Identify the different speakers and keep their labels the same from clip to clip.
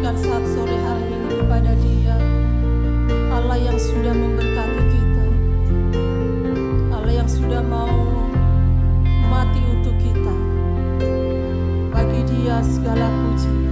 Speaker 1: agukan saat sore hari ini kepada Dia, Allah yang sudah memberkati kita, Allah yang sudah mau mati untuk kita. Bagi Dia segala puji.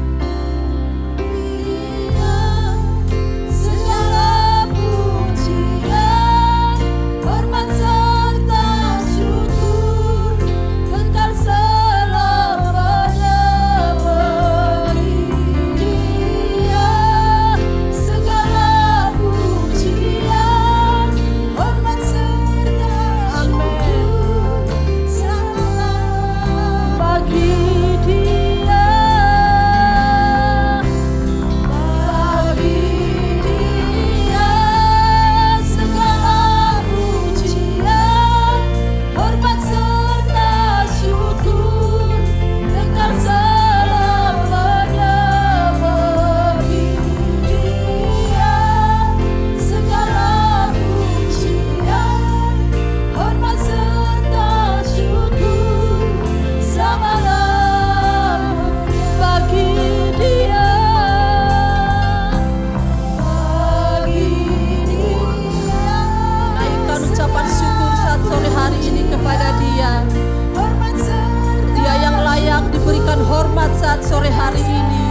Speaker 1: Hormat saat sore hari ini,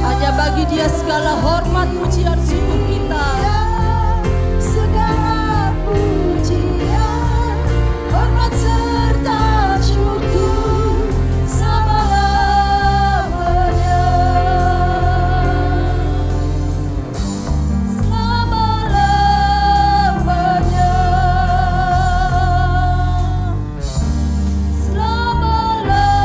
Speaker 1: hanya bagi Dia segala hormat, pujian, syukur kita. Segala pujian, hormat serta syukur selama-lamanya. Selama-lamanya.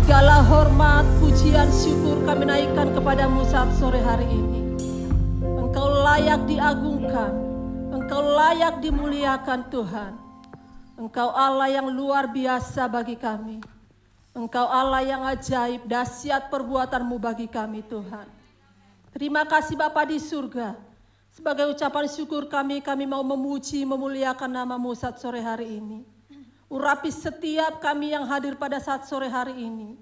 Speaker 1: Segala hormat, pujian, syukur kami naikkan kepadamu saat sore hari ini. Engkau layak diagungkan, Engkau layak dimuliakan Tuhan. Engkau Allah yang luar biasa bagi kami. Engkau Allah yang ajaib, dahsyat perbuatan-Mu bagi kami Tuhan. Terima kasih Bapa di surga. Sebagai ucapan syukur kami mau memuji, memuliakan nama-Mu saat sore hari ini. Urapi setiap kami yang hadir pada saat sore hari ini.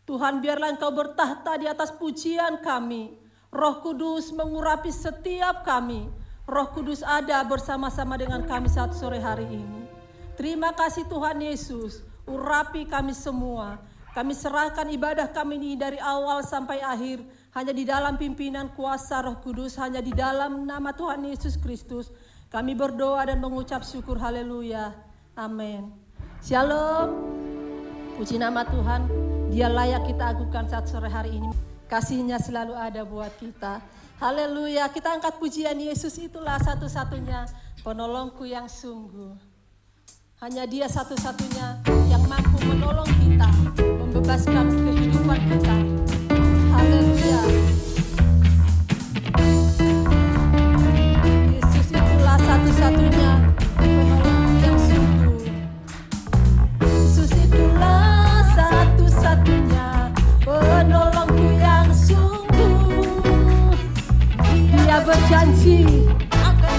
Speaker 1: Tuhan, biarlah Engkau bertahta di atas pujian kami. Roh Kudus mengurapi setiap kami. Roh Kudus ada bersama-sama dengan kami saat sore hari ini. Terima kasih Tuhan Yesus. Urapi kami semua. Kami serahkan ibadah kami ini dari awal sampai akhir. Hanya di dalam pimpinan kuasa Roh Kudus. Hanya di dalam nama Tuhan Yesus Kristus. Kami berdoa dan mengucap syukur. Haleluya. Amin. Shalom. Puji nama Tuhan. Dia layak kita agungkan saat sore hari ini. Kasih-Nya selalu ada buat kita. Haleluya. Kita angkat pujian Yesus, itulah satu-satunya penolongku yang sungguh. Hanya Dia satu-satunya yang mampu menolong kita, membebaskan kehidupan kita. Haleluya. Yesus itulah satu-satunya penolongku yang sungguh. Yesus itulah satu-satunya penolongku yang sungguh. Dia berjanji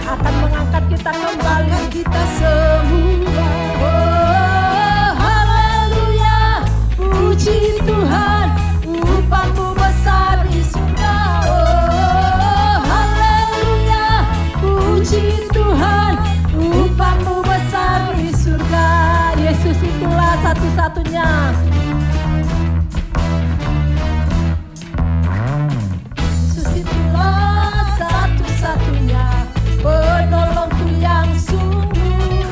Speaker 1: akan mengangkat kita kembali, kita semua. Oh, haleluya, puji Tuhan, upah-Mu besar di surga. Oh, haleluya, puji Tuhan, upah-Mu besar di surga. Yesus itulah satu-satunya. Satu-satunya penolongku yang sungguh.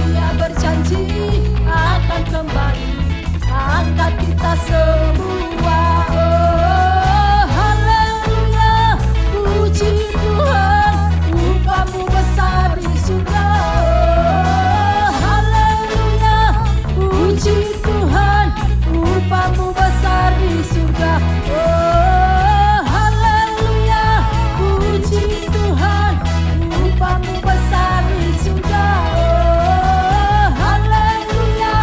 Speaker 1: Dia berjanji akan kembali angkat kita semua. Oh, haleluya, puji Tuhan, upah-Mu besar di surga. Oh, haleluya, puji Tuhan, upah-Mu besar di surga. Oh, upah-Mu besar di surga. Oh, haleluya,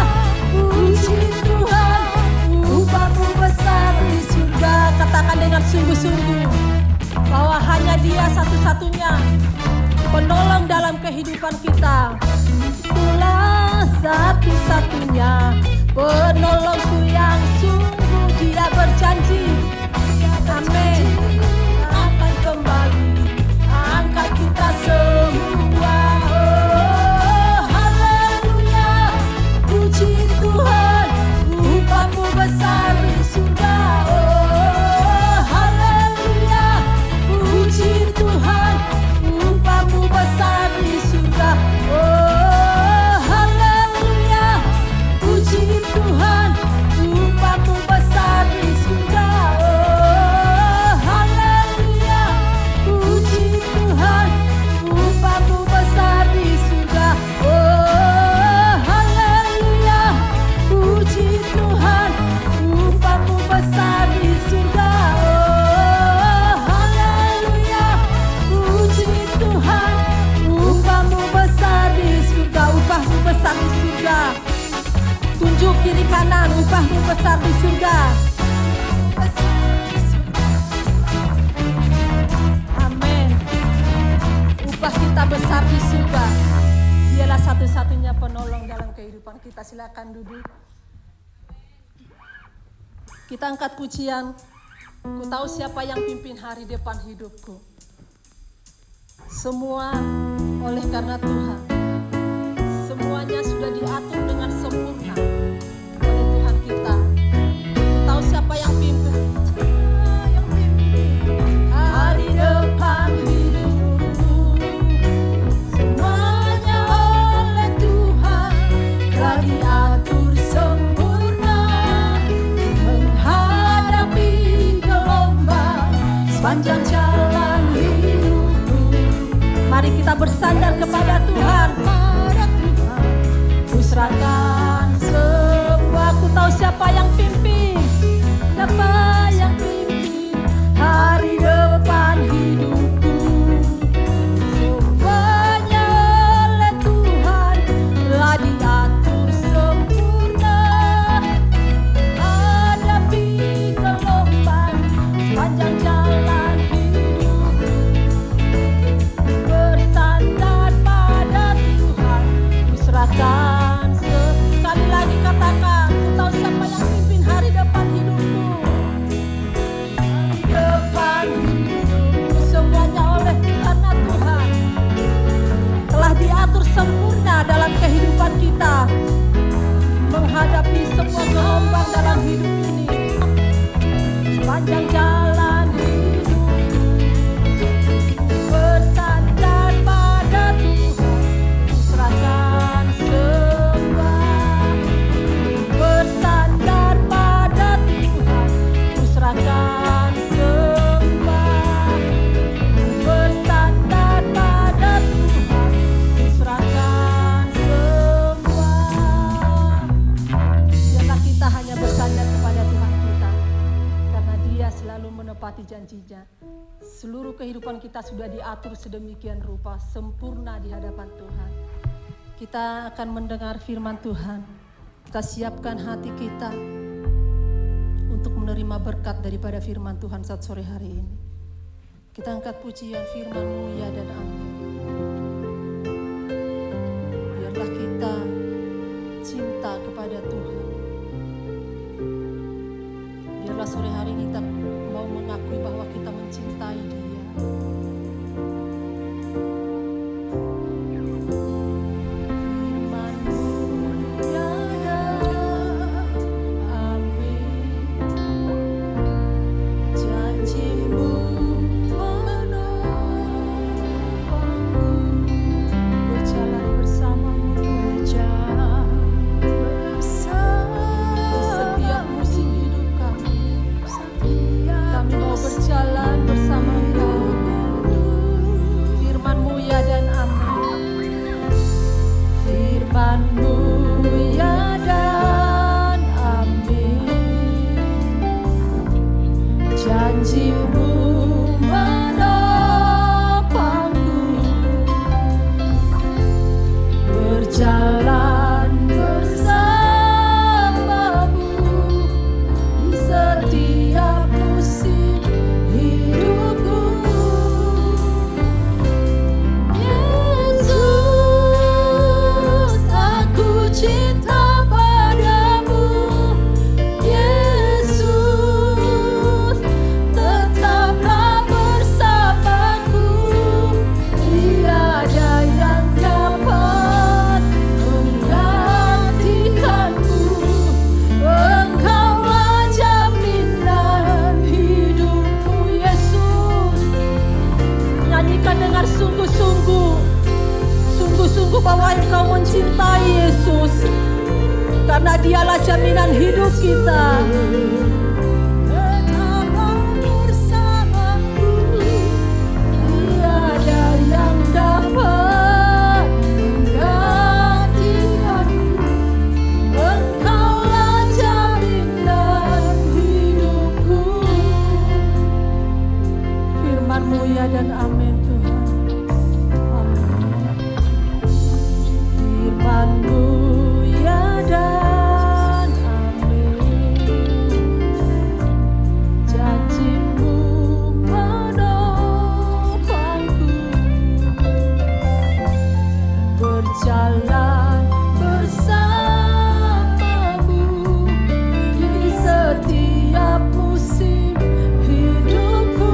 Speaker 1: puji Tuhan, upah-Mu besar di surga. Katakan dengan sungguh-sungguh bahwa hanya Dia satu-satunya dalam kehidupan kita. Itulah satu-satunya penolongku yang sungguh Dia berjanji. Amin. Akan kembali angkat kita semua. Oh, haleluya. Puji Tuhan, upahmu besar di surga. Oh, haleluya. Puji Tuhan, upahmu besar di surga. Oh, haleluya. Puji Tuhan, upahmu besar di surga. Oh, haleluya. Puji Tuhan, upahmu besar di surga. Oh, haleluya. Puji Tuhan, upahmu besar di surga. Oh, haleluya. Puji Tuhan, upahmu besar di surga. Upahmu besar di surga. Tunjuk kiri kanan, upahmu besar di surga. Amin. Upah kita besar di surga. Dialah satu-satunya penolong dalam kehidupan kita. Silakan duduk. Kita angkat pujian. Ku tahu siapa yang pimpin hari depan hidupku. Semua oleh karena Tuhan. Semuanya sudah diatur dengan sempurna oleh Tuhan kita. Ku tahu siapa yang pimpin. Hari depan hidupku. Semuanya oleh Tuhan telah diatur sempurna. Menghadapi gelombang sepanjang jalan hidupku. Mari kita bersandar kepada Tuhan. Ku serahkan semua. Ku tahu siapa yang pimpin. Siapa yang pimpin hari depan hidupku. Semuanya oleh Tuhan telah diatur sempurna. Hadapi gelombang sepanjang jalan hidupku. Bersandar pada Tuhan, ku serahkan sekali lagi katakan, ku tahu siapa yang pimpin hari depan hidupku. Hari depan hidupku semuanya oleh karena Tuhan telah diatur sempurna dalam kehidupan kita. Menghadapi semua gelombang dalam hidup ini. Sepanjang jalan hidup, bersandar pada Tuhan, ku serahkan semua. Bersandar pada Tuhan, ku serahkan semua. Bersandar pada Tuhan, ku serahkan semua. Biarlah kita hanya bersandar kepada Tuhan kita, karena Dia selalu menepati janjinya. Seluruh kehidupan kita sudah diatur sedemikian rupa, sempurna di hadapan Tuhan. Kita akan mendengar firman Tuhan. Kita siapkan hati kita untuk menerima berkat daripada firman Tuhan saat sore hari ini. Kita angkat pujian firman-Mu ya dan amin. Biarlah kita cinta kepada Tuhan. Biarlah sore hari ini kita mau mengakui bahwa kita mencintai Dia. Kami mau berjalan bersama Engkau. mendengar sungguh-sungguh bahwa Engkau mencintai Yesus, karena Dialah jaminan hidup kita. Tetaplah bersamaku, tiada yang dapat menggantikanmu. Engkaulah jaminan hidupku. Firman-Mu ya dan amin Tuhan. Firman-Mu ya dan amin. Janji-Mu menopangku, berjalan bersamamu di setiap musim hidupku.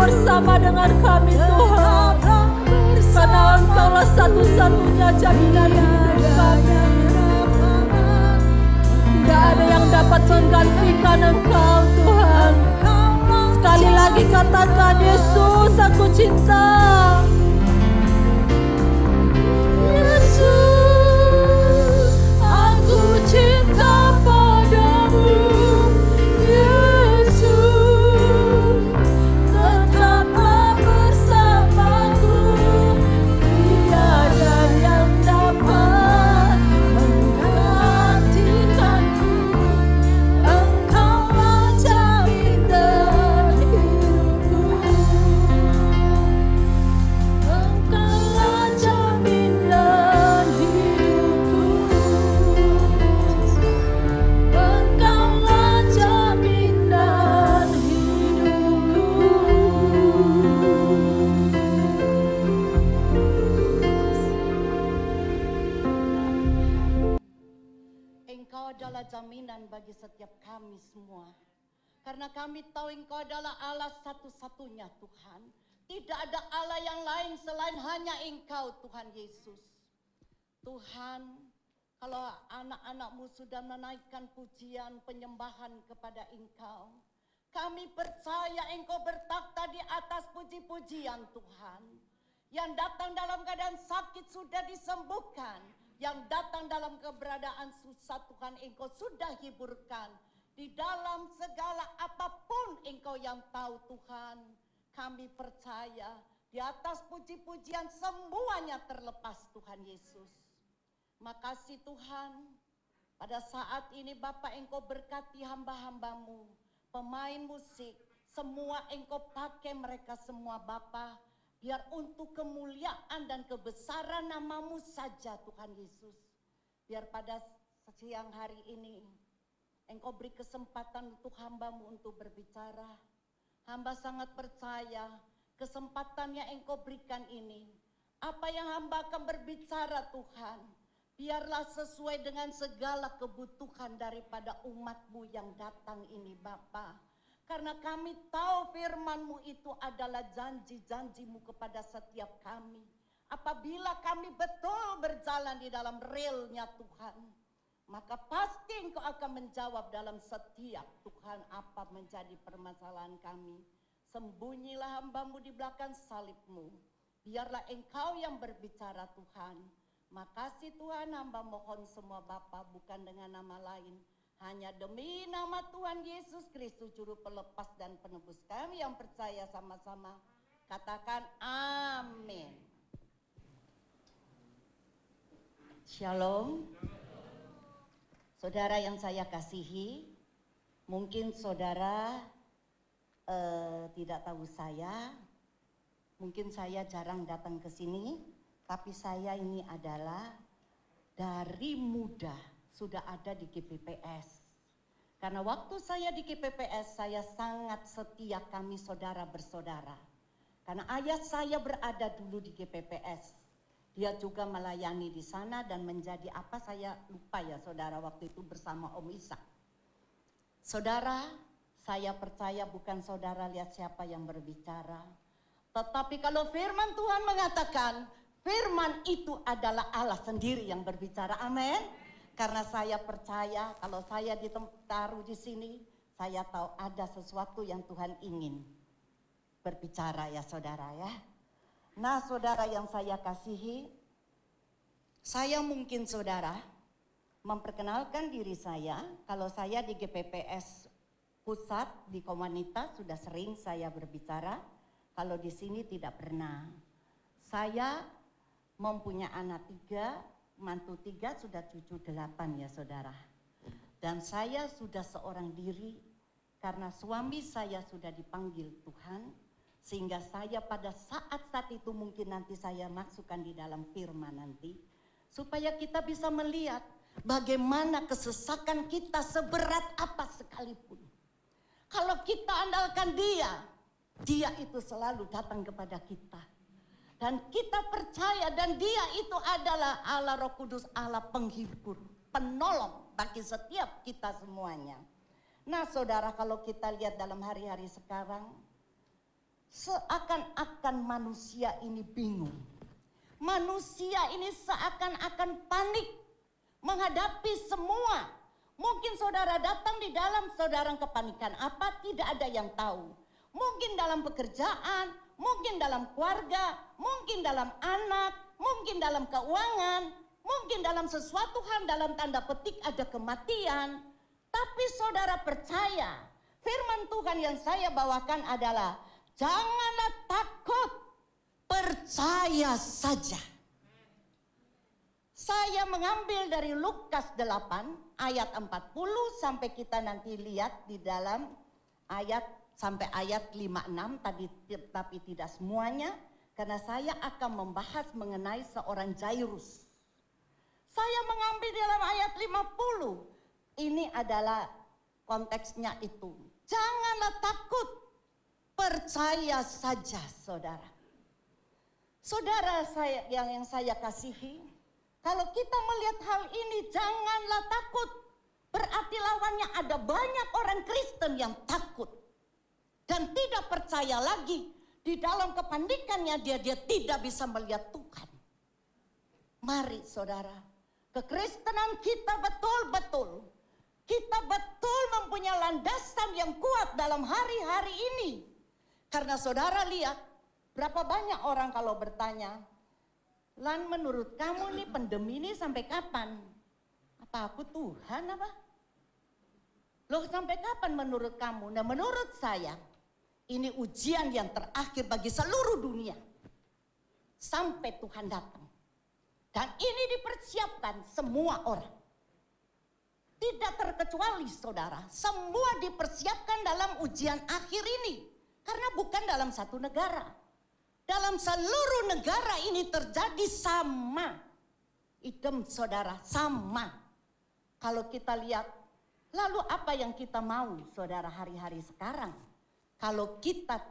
Speaker 1: bersama dengan kami Tuhan, karena Engkaulah satu-satunya jaminan hidup kami. Tidak ada yang dapat menggantikan Engkau Tuhan. Sekali lagi katakan, Yesus aku cinta. Yesus aku cinta padamu. Yesus tetaplah bersamaku. Tiada yang dapat menggantikanku. Engkaulah jaminan hidupku.
Speaker 2: Engkau adalah jaminan bagi setiap kami semua. Karena kami tahu Engkau adalah Allah satu-satunya Tuhan. Tidak ada Allah yang lain selain hanya Engkau Tuhan Yesus. Tuhan, kalau anak-anak-Mu sudah menaikkan pujian penyembahan kepada Engkau, kami percaya Engkau bertakhta di atas puji-pujian Tuhan. Yang datang dalam keadaan sakit sudah disembuhkan. Yang datang dalam keberadaan susah Tuhan Engkau sudah hiburkan. Di dalam segala apapun Engkau yang tahu Tuhan. Kami percaya di atas puji-pujian semuanya terlepas Tuhan Yesus. Makasih Tuhan, pada saat ini Bapak Engkau berkati hamba-hamba-Mu, pemain musik, semua Engkau pakai mereka semua Bapak, biar untuk kemuliaan dan kebesaran nama-Mu saja Tuhan Yesus. Biar pada siang hari ini Engkau beri kesempatan untuk hamba-Mu untuk berbicara. Hamba sangat percaya kesempatan yang Engkau berikan ini. Apa yang hamba akan berbicara Tuhan, biarlah sesuai dengan segala kebutuhan daripada umat-Mu yang datang ini Bapa. Karena kami tahu firman-Mu itu adalah janji-janji-Mu kepada setiap kami. Apabila kami betul berjalan di dalam relnya Tuhan, maka pasti Engkau akan menjawab dalam setiap Tuhan apa menjadi permasalahan kami. Sembunyilah hamba-Mu di belakang salib-Mu. Biarlah Engkau yang berbicara Tuhan. Makasih Tuhan, hamba mohon semua Bapa bukan dengan nama lain. Hanya demi nama Tuhan Yesus Kristus Juru Pelepas dan Penebus kami yang percaya sama-sama. Katakan amin. Shalom. Saudara yang saya kasihi, mungkin saudara tidak tahu saya, mungkin saya jarang datang ke sini, tapi saya ini adalah dari muda sudah ada di GPPS. Karena waktu saya di GPPS, saya sangat setia kami saudara bersaudara. Karena ayah saya berada dulu di GPPS. Dia juga melayani di sana dan menjadi apa saya lupa ya saudara waktu itu bersama Om Ishak. Saudara, saya percaya bukan saudara lihat siapa yang berbicara. Tetapi kalau firman Tuhan mengatakan, firman itu adalah Allah sendiri yang berbicara. Amin. Karena saya percaya kalau saya ditaruh di sini, saya tahu ada sesuatu yang Tuhan ingin berbicara ya saudara ya. Nah saudara yang saya kasihi, saya mungkin saudara memperkenalkan diri saya. Kalau saya di GPPS pusat di komunitas sudah sering saya berbicara. Kalau di sini tidak pernah. Saya mempunyai anak 3, mantu 3, sudah cucu 8 ya saudara. Dan saya sudah seorang diri karena suami saya sudah dipanggil Tuhan. Sehingga saya pada saat-saat itu mungkin nanti saya masukkan di dalam firman nanti. Supaya kita bisa melihat bagaimana kesesakan kita seberat apa sekalipun. Kalau kita andalkan dia itu selalu datang kepada kita. Dan kita percaya dan dia itu adalah Allah Roh Kudus, Allah penghibur, penolong bagi setiap kita semuanya. Nah saudara kalau kita lihat dalam hari-hari sekarang, seakan-akan manusia ini bingung. Manusia ini seakan-akan panik menghadapi semua. Mungkin saudara datang di dalam saudara kepanikan apa tidak ada yang tahu. Mungkin dalam pekerjaan, mungkin dalam keluarga, mungkin dalam anak, mungkin dalam keuangan, mungkin dalam sesuatu hal dalam tanda petik ada kematian. Tapi saudara percaya, firman Tuhan yang saya bawakan adalah janganlah takut, percaya saja. Saya mengambil dari Lukas 8 ayat 40 sampai kita nanti lihat di dalam ayat sampai ayat 56 tadi, tapi tidak semuanya karena saya akan membahas mengenai seorang Jairus. Saya mengambil dalam ayat 50. Ini adalah konteksnya itu. Janganlah takut, percaya saja saudara. Saudara saya yang saya kasihi, kalau kita melihat hal ini janganlah takut, Berarti lawannya ada banyak orang Kristen yang takut dan tidak percaya lagi. Di dalam kepanikannya dia tidak bisa melihat Tuhan. Mari saudara, kekristenan kita betul-betul, kita betul mempunyai landasan yang kuat dalam hari-hari ini. Karena saudara lihat, berapa banyak orang kalau bertanya, Lan, menurut kamu nih pandemi ini sampai kapan? Apa aku Tuhan apa? Loh, sampai kapan menurut kamu? Nah, menurut saya ini ujian yang terakhir bagi seluruh dunia. Sampai Tuhan datang. Dan ini dipersiapkan semua orang. Tidak terkecuali saudara. Semua dipersiapkan dalam ujian akhir ini. Karena bukan dalam satu negara. Dalam seluruh negara ini terjadi sama. Idem saudara, sama. Kalau kita lihat, lalu apa yang kita mau saudara hari-hari sekarang? Kalau kita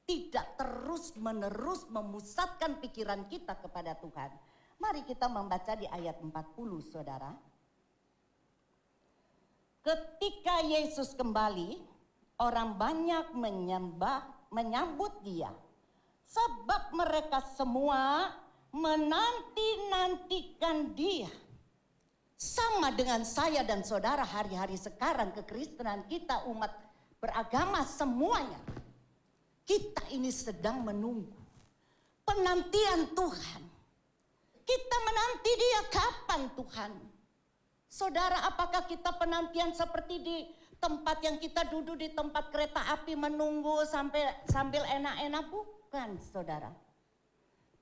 Speaker 2: tidak terus-menerus memusatkan pikiran kita kepada Tuhan. Mari kita membaca di ayat 40 saudara. Ketika Yesus kembali, orang banyak menyambut dia. Sebab mereka semua menanti-nantikan dia. Sama dengan saya dan saudara hari-hari sekarang kekristenan kita umat beragama semuanya. Kita ini sedang menunggu penantian Tuhan. Kita menanti dia kapan Tuhan? Saudara, apakah kita penantian seperti di tempat yang kita duduk di tempat kereta api menunggu sambil enak-enak? Bukan saudara.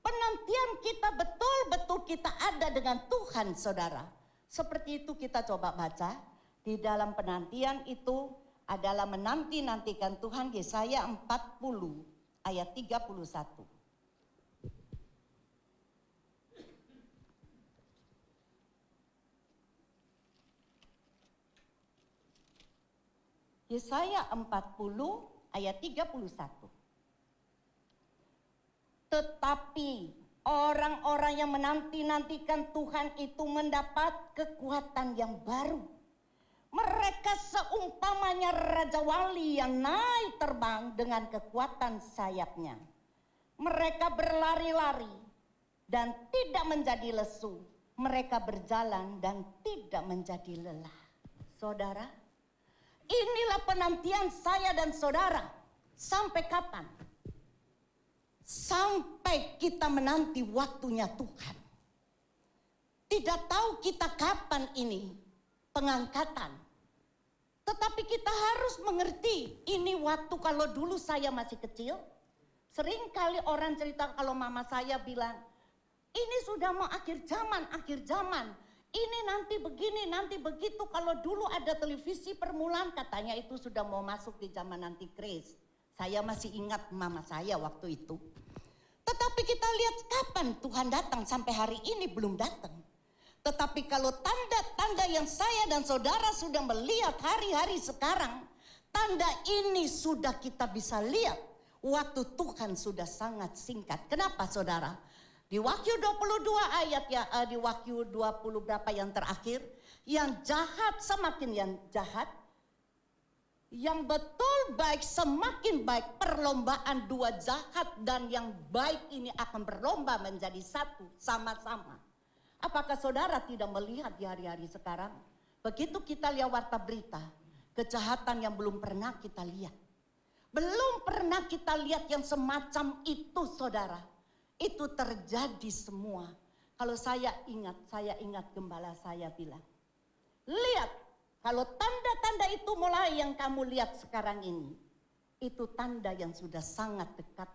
Speaker 2: Penantian kita betul-betul kita ada dengan Tuhan saudara. Seperti itu kita coba baca. Di dalam penantian itu adalah menanti-nantikan Tuhan. Yesaya 40 ayat 31. Yesaya 40 ayat 31. Tetapi orang-orang yang menanti-nantikan Tuhan itu mendapat kekuatan yang baru. Mereka seumpamanya Raja Wali yang naik terbang dengan kekuatan sayapnya. Mereka berlari-lari dan tidak menjadi lesu. Mereka berjalan dan tidak menjadi lelah. Saudara, inilah penantian saya dan saudara. Sampai kapan? Sampai kita menanti waktunya Tuhan. Tidak tahu kita kapan ini pengangkatan. Tetapi kita harus mengerti, ini waktu kalau dulu saya masih kecil. Seringkali orang cerita kalau mama saya bilang, ini sudah mau akhir zaman, akhir zaman. Ini nanti begini, nanti begitu. Kalau dulu ada televisi permulaan katanya itu sudah mau masuk di zaman nanti Kris. Saya masih ingat mama saya waktu itu. Tetapi kita lihat kapan Tuhan datang, sampai hari ini belum datang. Tetapi kalau tanda-tanda yang saya dan saudara sudah melihat hari-hari sekarang, tanda ini sudah kita bisa lihat. Waktu Tuhan sudah sangat singkat. Kenapa saudara? Di Wahyu 22 ayat ya, di Wahyu 20 berapa yang terakhir, yang jahat semakin yang jahat, yang betul baik semakin baik. Perlombaan dua jahat dan yang baik ini akan berlomba menjadi satu sama-sama. Apakah saudara tidak melihat di hari-hari sekarang? Begitu kita lihat warta berita, kejahatan yang belum pernah kita lihat. Belum pernah kita lihat yang semacam itu saudara. Itu terjadi semua. Kalau saya ingat gembala saya bilang, lihat, kalau tanda-tanda itu mulai yang kamu lihat sekarang ini, itu tanda yang sudah sangat dekat.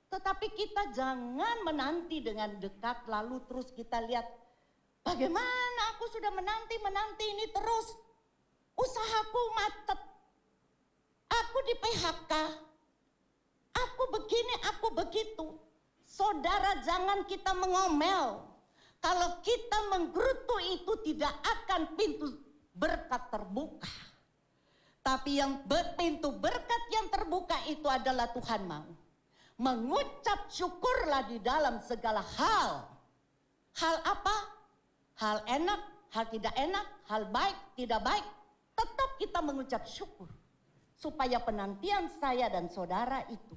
Speaker 2: Tetapi kita jangan menanti dengan dekat lalu terus kita lihat, bagaimana aku sudah menanti ini terus. Usahaku macet, aku di PHK, aku begini, aku begitu. Saudara, jangan kita mengomel. Kalau kita menggerutu itu tidak akan pintu berkat terbuka. Tapi yang pintu berkat yang terbuka itu adalah Tuhan mau. Mengucap syukurlah di dalam segala hal. Hal apa? Hal enak, hal tidak enak, hal baik, tidak baik, tetap kita mengucap syukur. Supaya penantian saya dan saudara itu,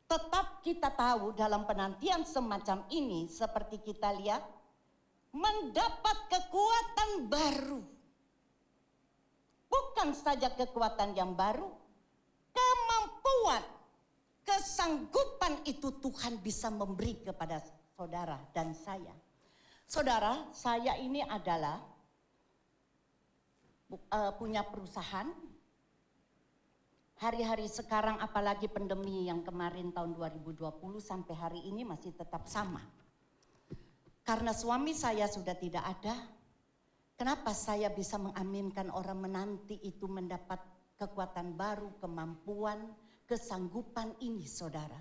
Speaker 2: tetap kita tahu dalam penantian semacam ini, seperti kita lihat, mendapat kekuatan baru. Bukan saja kekuatan yang baru, kemampuan, kesanggupan itu Tuhan bisa memberi kepada saudara dan saya. Saudara, saya ini adalah punya perusahaan. Hari-hari sekarang apalagi pandemi yang kemarin tahun 2020 sampai hari ini masih tetap sama. Karena suami saya sudah tidak ada, kenapa saya bisa mengaminkan orang menanti itu mendapat kekuatan baru, kemampuan, kesanggupan ini saudara.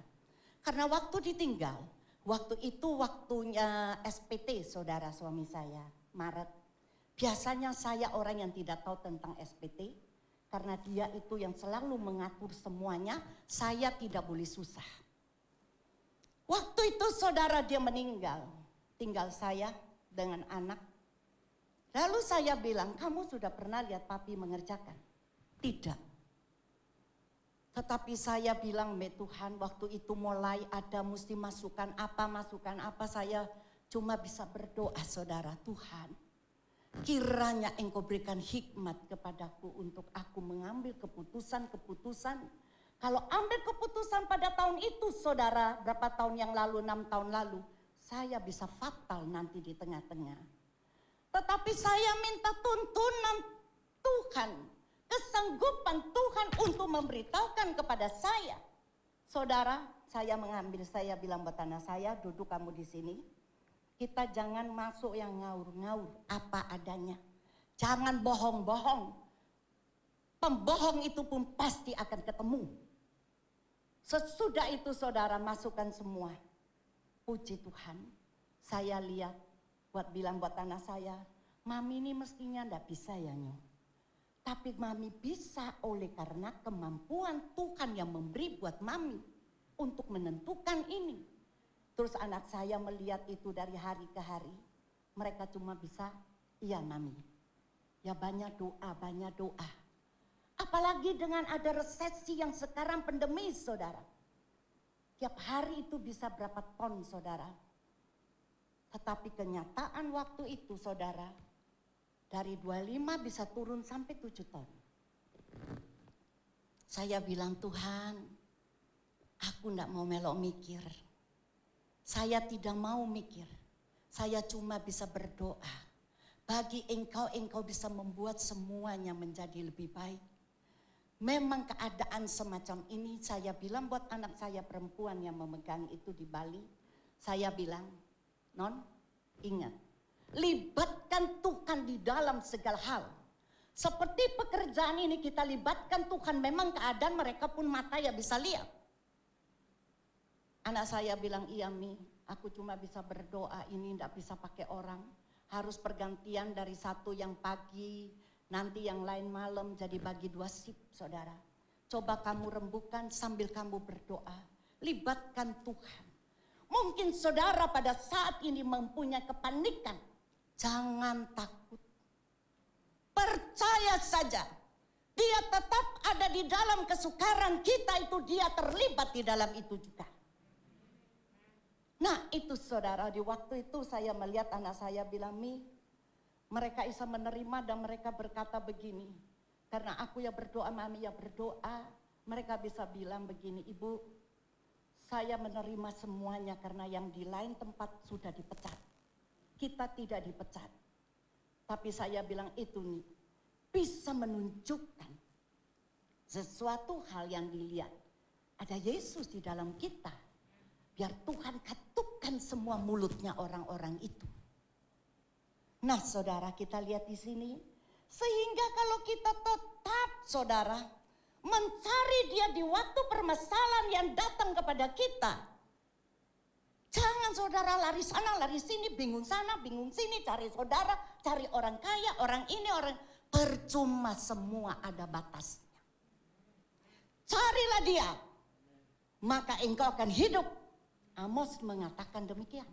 Speaker 2: Karena waktu ditinggal, waktu itu waktunya SPT saudara suami saya, Maret. Biasanya saya orang yang tidak tahu tentang SPT, karena dia itu yang selalu mengatur semuanya, saya tidak boleh susah. Waktu itu saudara dia meninggal, tinggal saya dengan anak. Lalu saya bilang, kamu sudah pernah lihat papi mengerjakan? Tidak. Tetapi saya bilang, Tuhan waktu itu mulai ada mesti masukan apa, saya cuma bisa berdoa saudara, Tuhan. Kiranya engkau berikan hikmat kepadaku untuk aku mengambil keputusan-keputusan. Kalau ambil keputusan pada tahun itu saudara, berapa tahun yang lalu, 6 tahun lalu, saya bisa fatal nanti di tengah-tengah. Tetapi saya minta tuntunan Tuhan, kesanggupan Tuhan untuk memberitahukan kepada saya. Saudara, saya bilang buat anak saya, duduk kamu di sini. Kita jangan masuk yang ngaur-ngaur, apa adanya. Jangan bohong-bohong. Pembohong itu pun pasti akan ketemu. Sesudah itu saudara masukkan semua. Puji Tuhan, saya lihat, bilang buat anak saya, Mami ini mestinya enggak bisa ya Nyo. Tapi Mami bisa oleh karena kemampuan Tuhan yang memberi buat Mami untuk menentukan ini. Terus anak saya melihat itu dari hari ke hari. Mereka cuma bisa, iya Mami. Ya banyak doa. Apalagi dengan ada resesi yang sekarang pandemi saudara. Tiap hari itu bisa berapa ton saudara. Tetapi kenyataan waktu itu saudara. Dari 25 bisa turun sampai 7 ton. Saya bilang Tuhan, aku enggak mau melok mikir. Saya tidak mau mikir, saya cuma bisa berdoa. Bagi engkau bisa membuat semuanya menjadi lebih baik. Memang keadaan semacam ini, saya bilang buat anak saya perempuan yang memegang itu di Bali. Saya bilang, Non, ingat, libatkan Tuhan di dalam segala hal. Seperti pekerjaan ini kita libatkan Tuhan, memang keadaan mereka pun mata ya bisa lihat. Anak saya bilang, iya Mi, aku cuma bisa berdoa, ini enggak bisa pakai orang. Harus pergantian dari satu yang pagi, nanti yang lain malam, jadi bagi 2 shift saudara. Coba kamu rembukan sambil kamu berdoa, libatkan Tuhan. Mungkin saudara pada saat ini mempunyai kepanikan, jangan takut. Percaya saja, dia tetap ada di dalam kesukaran kita itu, dia terlibat di dalam itu juga. Nah itu saudara, di waktu itu saya melihat anak saya bilang, Mi, mereka bisa menerima dan mereka berkata begini. Karena aku ya berdoa, Mami ya berdoa, mereka bisa bilang begini, Ibu, saya menerima semuanya karena yang di lain tempat sudah dipecat. Kita tidak dipecat. Tapi saya bilang itu nih, bisa menunjukkan sesuatu hal yang dilihat. Ada Yesus di dalam kita. Biar Tuhan ketukkan semua mulutnya orang-orang itu. Nah saudara, kita lihat di sini. Sehingga kalau kita tetap saudara mencari dia di waktu permasalahan yang datang kepada kita. Jangan saudara lari sana, lari sini, bingung sana, bingung sini, cari saudara, cari orang kaya, orang ini, orang. Percuma, semua ada batasnya. Carilah dia, maka engkau akan hidup. Amos mengatakan demikian.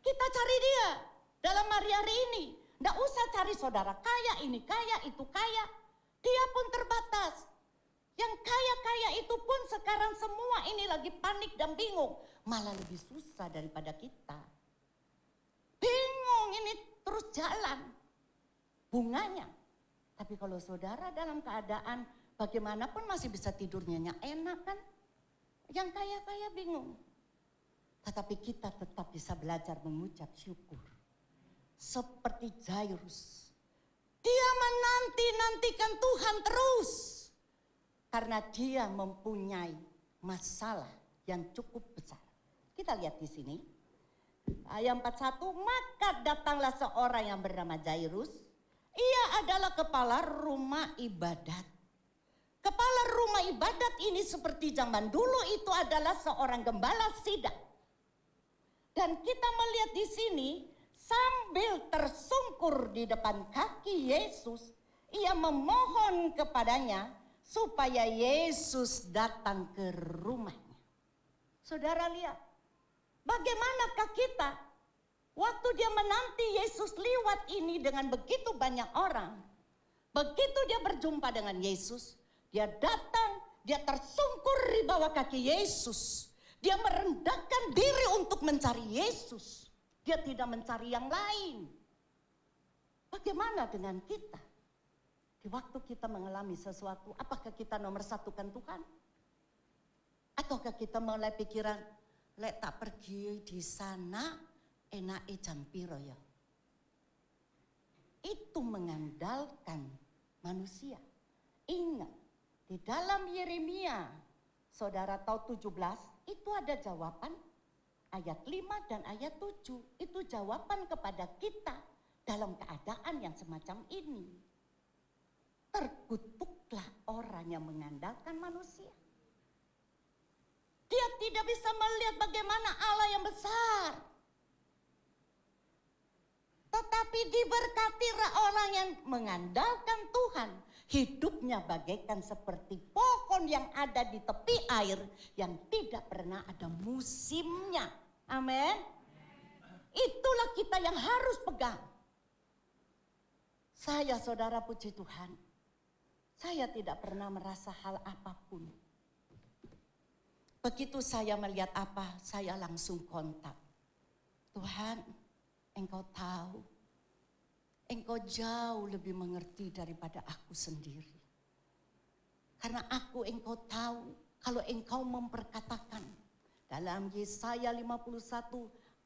Speaker 2: Kita cari dia. dalam hari-hari ini. Nggak usah cari saudara kaya, ini kaya, itu kaya. Dia pun terbatas. Yang kaya-kaya itu pun sekarang semua ini lagi panik dan bingung. Malah lebih susah daripada kita. Bingung ini terus jalan bunganya. Tapi kalau saudara dalam keadaan bagaimanapun masih bisa tidurnya enak kan. Yang kaya-kaya bingung. Tetapi kita tetap bisa belajar mengucap syukur. Seperti Jairus. Dia menanti-nantikan Tuhan terus. Karena dia mempunyai masalah yang cukup besar. Kita lihat di sini. Ayat 41, maka datanglah seorang yang bernama Jairus. Ia adalah kepala rumah ibadat. Kepala rumah ibadat ini seperti zaman dulu itu adalah seorang gembala sidang. Dan kita melihat di sini sambil tersungkur di depan kaki Yesus, ia memohon kepadanya supaya Yesus datang ke rumahnya. Saudara lihat, bagaimanakah kita waktu dia menanti Yesus lewat ini dengan begitu banyak orang. Begitu dia berjumpa dengan Yesus, dia datang, dia tersungkur di bawah kaki Yesus. Dia merendahkan diri untuk mencari Yesus. Dia tidak mencari yang lain. Bagaimana dengan kita? Di waktu kita mengalami sesuatu, apakah kita nomor satukan Tuhan? Ataukah kita mulai pikiran, lek tak pergi di sana, enake jam piro ya? Itu mengandalkan manusia. Ingat, di dalam Yeremia, saudara tahu 17, itu ada jawaban ayat 5 dan ayat 7. Itu jawaban kepada kita dalam keadaan yang semacam ini. Terkutuklah orang yang mengandalkan manusia. Dia tidak bisa melihat bagaimana Allah yang besar. Tetapi diberkatilah orang yang mengandalkan Tuhan. Hidupnya bagaikan seperti pohon yang ada di tepi air yang tidak pernah ada musimnya. Amin. Itulah kita yang harus pegang. Saya, saudara, puji Tuhan, saya tidak pernah merasa hal apapun. Begitu saya melihat apa, saya langsung kontak. Tuhan, Engkau tahu. Engkau jauh lebih mengerti daripada aku sendiri. Karena Engkau tahu kalau Engkau memperkatakan dalam Yesaya 51,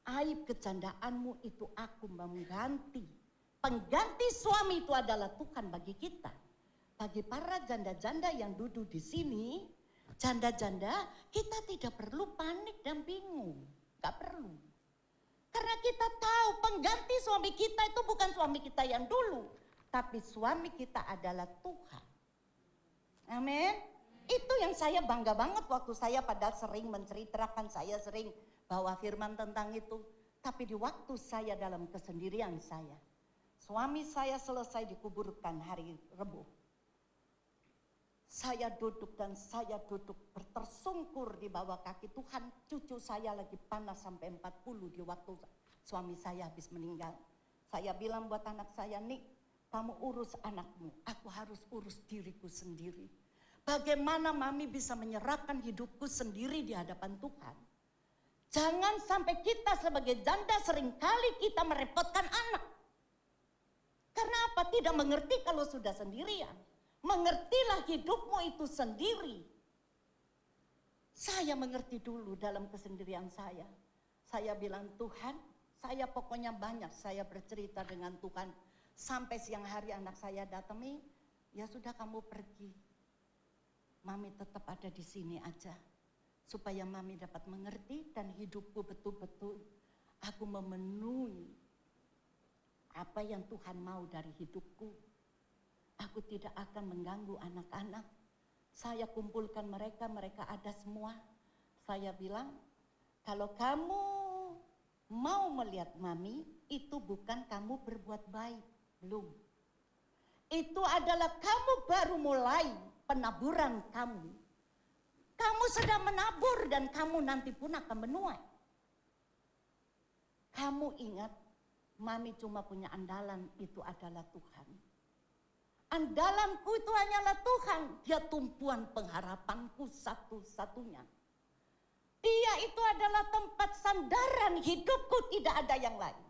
Speaker 2: aib kejandaanmu itu aku mengganti. Pengganti suami itu adalah Tuhan bagi kita. Bagi para janda-janda yang duduk di sini, janda-janda kita tidak perlu panik dan bingung. Gak perlu. Karena kita tahu pengganti suami kita itu bukan suami kita yang dulu. Tapi suami kita adalah Tuhan. Amin. Itu yang saya bangga banget waktu saya padahal sering menceritakan, saya sering bawa firman tentang itu. Tapi di waktu saya dalam kesendirian saya. Suami saya selesai dikuburkan hari Rebu. Saya duduk tersungkur di bawah kaki Tuhan. Cucu saya lagi panas sampai 40 di waktu suami saya habis meninggal. Saya bilang buat anak saya, Nik, kamu urus anakmu. Aku harus urus diriku sendiri. Bagaimana mami bisa menyerahkan hidupku sendiri di hadapan Tuhan? Jangan sampai kita sebagai janda seringkali kita merepotkan anak. Karena apa? Tidak mengerti kalau sudah sendirian. Mengertilah hidupmu itu sendiri. Saya mengerti dulu dalam kesendirian saya. Saya bilang, Tuhan, saya pokoknya banyak saya bercerita dengan Tuhan. Sampai siang hari anak saya datang, ya sudah kamu pergi. Mami tetap ada di sini aja. Supaya mami dapat mengerti dan hidupku betul-betul aku memenuhi apa yang Tuhan mau dari hidupku. Aku tidak akan mengganggu anak-anak. Saya kumpulkan mereka, mereka ada semua. Saya bilang, kalau kamu mau melihat mami, itu bukan kamu berbuat baik. Belum. Itu adalah kamu baru mulai penaburan kamu. Kamu sedang menabur dan kamu nanti pun akan menuai. Kamu ingat, Mami cuma punya andalan, itu adalah Tuhan. Andalanku itu hanyalah Tuhan. Dia tumpuan pengharapanku satu-satunya. Dia itu adalah tempat sandaran hidupku, tidak ada yang lain.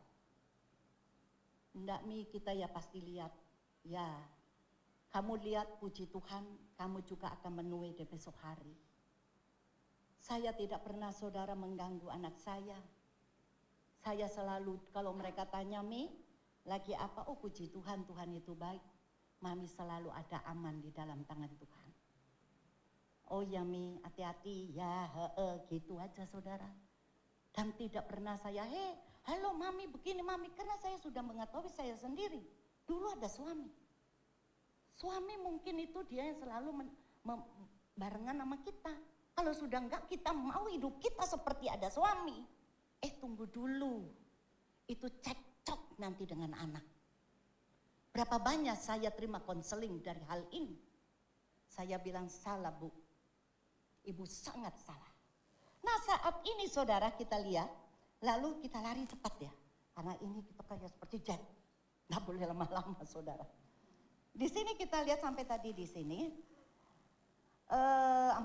Speaker 2: Ndak Mi, kita ya pasti lihat. Ya, kamu lihat puji Tuhan, kamu juga akan menuai di besok hari. Saya tidak pernah saudara mengganggu anak saya. Saya selalu kalau mereka tanya, Mi, lagi apa? Oh puji Tuhan, Tuhan itu baik. Mami selalu ada aman di dalam tangan Tuhan. Oh ya Mi, hati-hati ya, gitu aja saudara. Dan tidak pernah saya, halo Mami begini Mami, karena saya sudah mengetahui saya sendiri. Dulu ada suami. Suami mungkin itu dia yang selalu barengan sama kita. Kalau sudah enggak, kita mau hidup kita seperti ada suami. Tunggu dulu. Itu cekcok nanti dengan anak. Berapa banyak saya terima konseling dari hal ini. Saya bilang salah Bu. Ibu sangat salah. Nah saat ini saudara kita lihat. Lalu kita lari cepat ya. Karena ini kita kayak seperti jet. Nggak boleh lama-lama saudara. Di sini kita lihat sampai tadi di sini. 41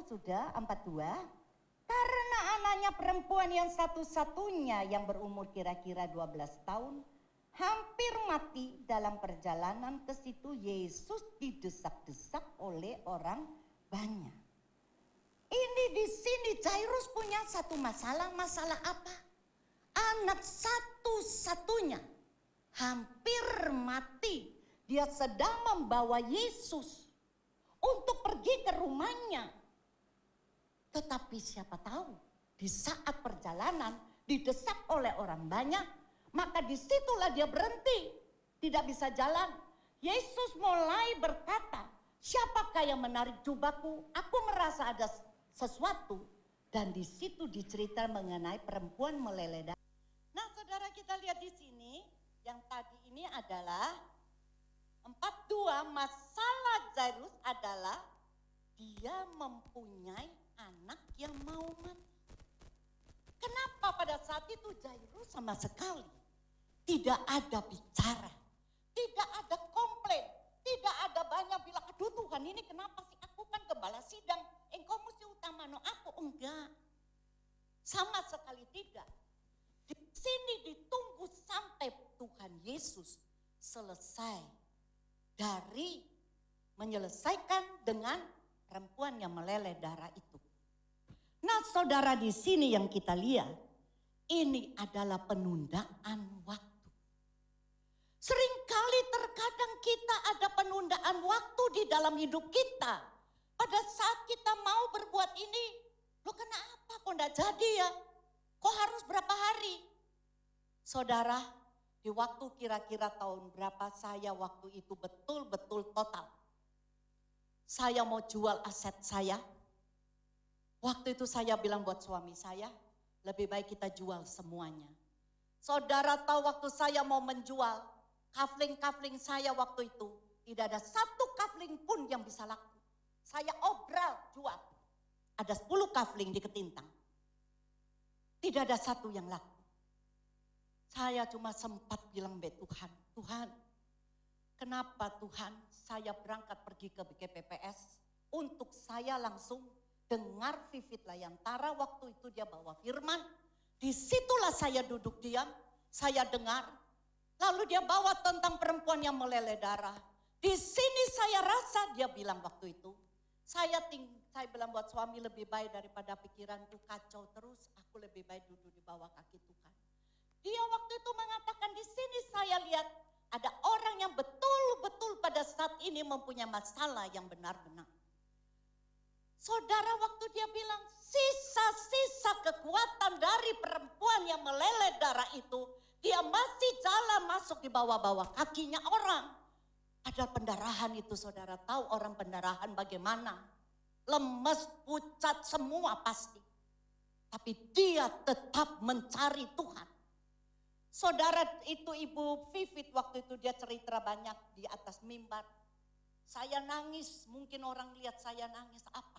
Speaker 2: sudah, 42. Karena anaknya perempuan yang satu-satunya yang berumur kira-kira 12 tahun. Hampir mati dalam perjalanan ke situ, Yesus didesak-desak oleh orang banyak. Ini di sini Jairus punya satu masalah. Masalah apa? Anak satu-satunya hampir mati. Dia sedang membawa Yesus untuk pergi ke rumahnya. Tetapi siapa tahu di saat perjalanan didesak oleh orang banyak. Maka disitulah dia berhenti, tidak bisa jalan. Yesus mulai berkata, siapakah yang menarik jubahku? Aku merasa ada sesuatu. Dan di situ diceritakan mengenai perempuan meleleh darah. Nah saudara kita lihat di sini, yang tadi ini adalah 42, masalah Jairus adalah dia mempunyai anak yang mau mati. Kenapa pada saat itu Jairus sama sekali tidak ada bicara, tidak ada komplain, tidak ada banyak bilang, aduh Tuhan ini kenapa sih, aku kan gembala sidang, engkau mesti utama no aku, enggak. Sama sekali tidak. Di sini ditunggu sampai Tuhan Yesus selesai dari menyelesaikan dengan perempuan yang meleleh darah itu. Nah saudara di sini yang kita lihat, ini adalah penundaan waktu. Seringkali terkadang kita ada penundaan waktu di dalam hidup kita. Pada saat kita mau berbuat ini, loh kenapa kok enggak jadi ya? Kok harus berapa hari? Saudara, di waktu kira-kira tahun berapa saya waktu itu betul-betul total. Saya mau jual aset saya. Waktu itu saya bilang buat suami saya, lebih baik kita jual semuanya. Saudara tahu waktu saya mau menjual, kafling-kafling saya waktu itu, tidak ada satu kafling pun yang bisa laku. Saya obral jual. Ada 10 kafling di Ketintang. Tidak ada satu yang laku. Saya cuma sempat bilang be Tuhan, Tuhan, kenapa Tuhan saya berangkat pergi ke BKPPS untuk saya langsung dengar Vivit Layantara waktu itu dia bawa firman. Disitulah saya duduk diam, saya dengar. Lalu dia bawa tentang perempuan yang meleleh darah. Di sini saya rasa dia bilang waktu itu, saya bilang buat suami lebih baik daripada pikiranku kacau terus, aku lebih baik duduk di bawah kaki Tuhan. Dia waktu itu mengatakan di sini saya lihat ada orang yang betul-betul pada saat ini mempunyai masalah yang benar-benar. Saudara waktu dia bilang sisa-sisa kekuatan dari perempuan yang meleleh darah itu, dia masih jalan masuk di bawah-bawah kakinya orang. Padahal pendarahan itu saudara tahu orang pendarahan bagaimana. Lemes, pucat semua pasti. Tapi dia tetap mencari Tuhan. Saudara itu Ibu Vivit waktu itu dia cerita banyak di atas mimbar. Saya nangis, mungkin orang lihat saya nangis apa.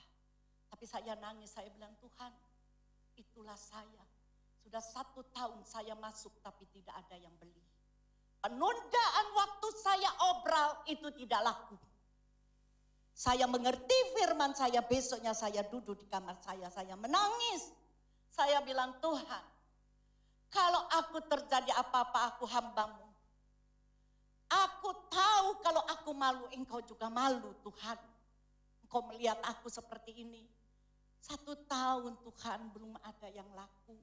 Speaker 2: Tapi saya nangis, saya bilang Tuhan itulah saya. Sudah 1 tahun saya masuk tapi tidak ada yang beli. Penundaan waktu saya obral itu tidak laku. Saya mengerti firman saya, besoknya saya duduk di kamar saya menangis. Saya bilang, Tuhan, kalau aku terjadi apa-apa, aku hambamu. Aku tahu kalau aku malu, engkau juga malu Tuhan. Engkau melihat aku seperti ini. 1 tahun Tuhan belum ada yang laku.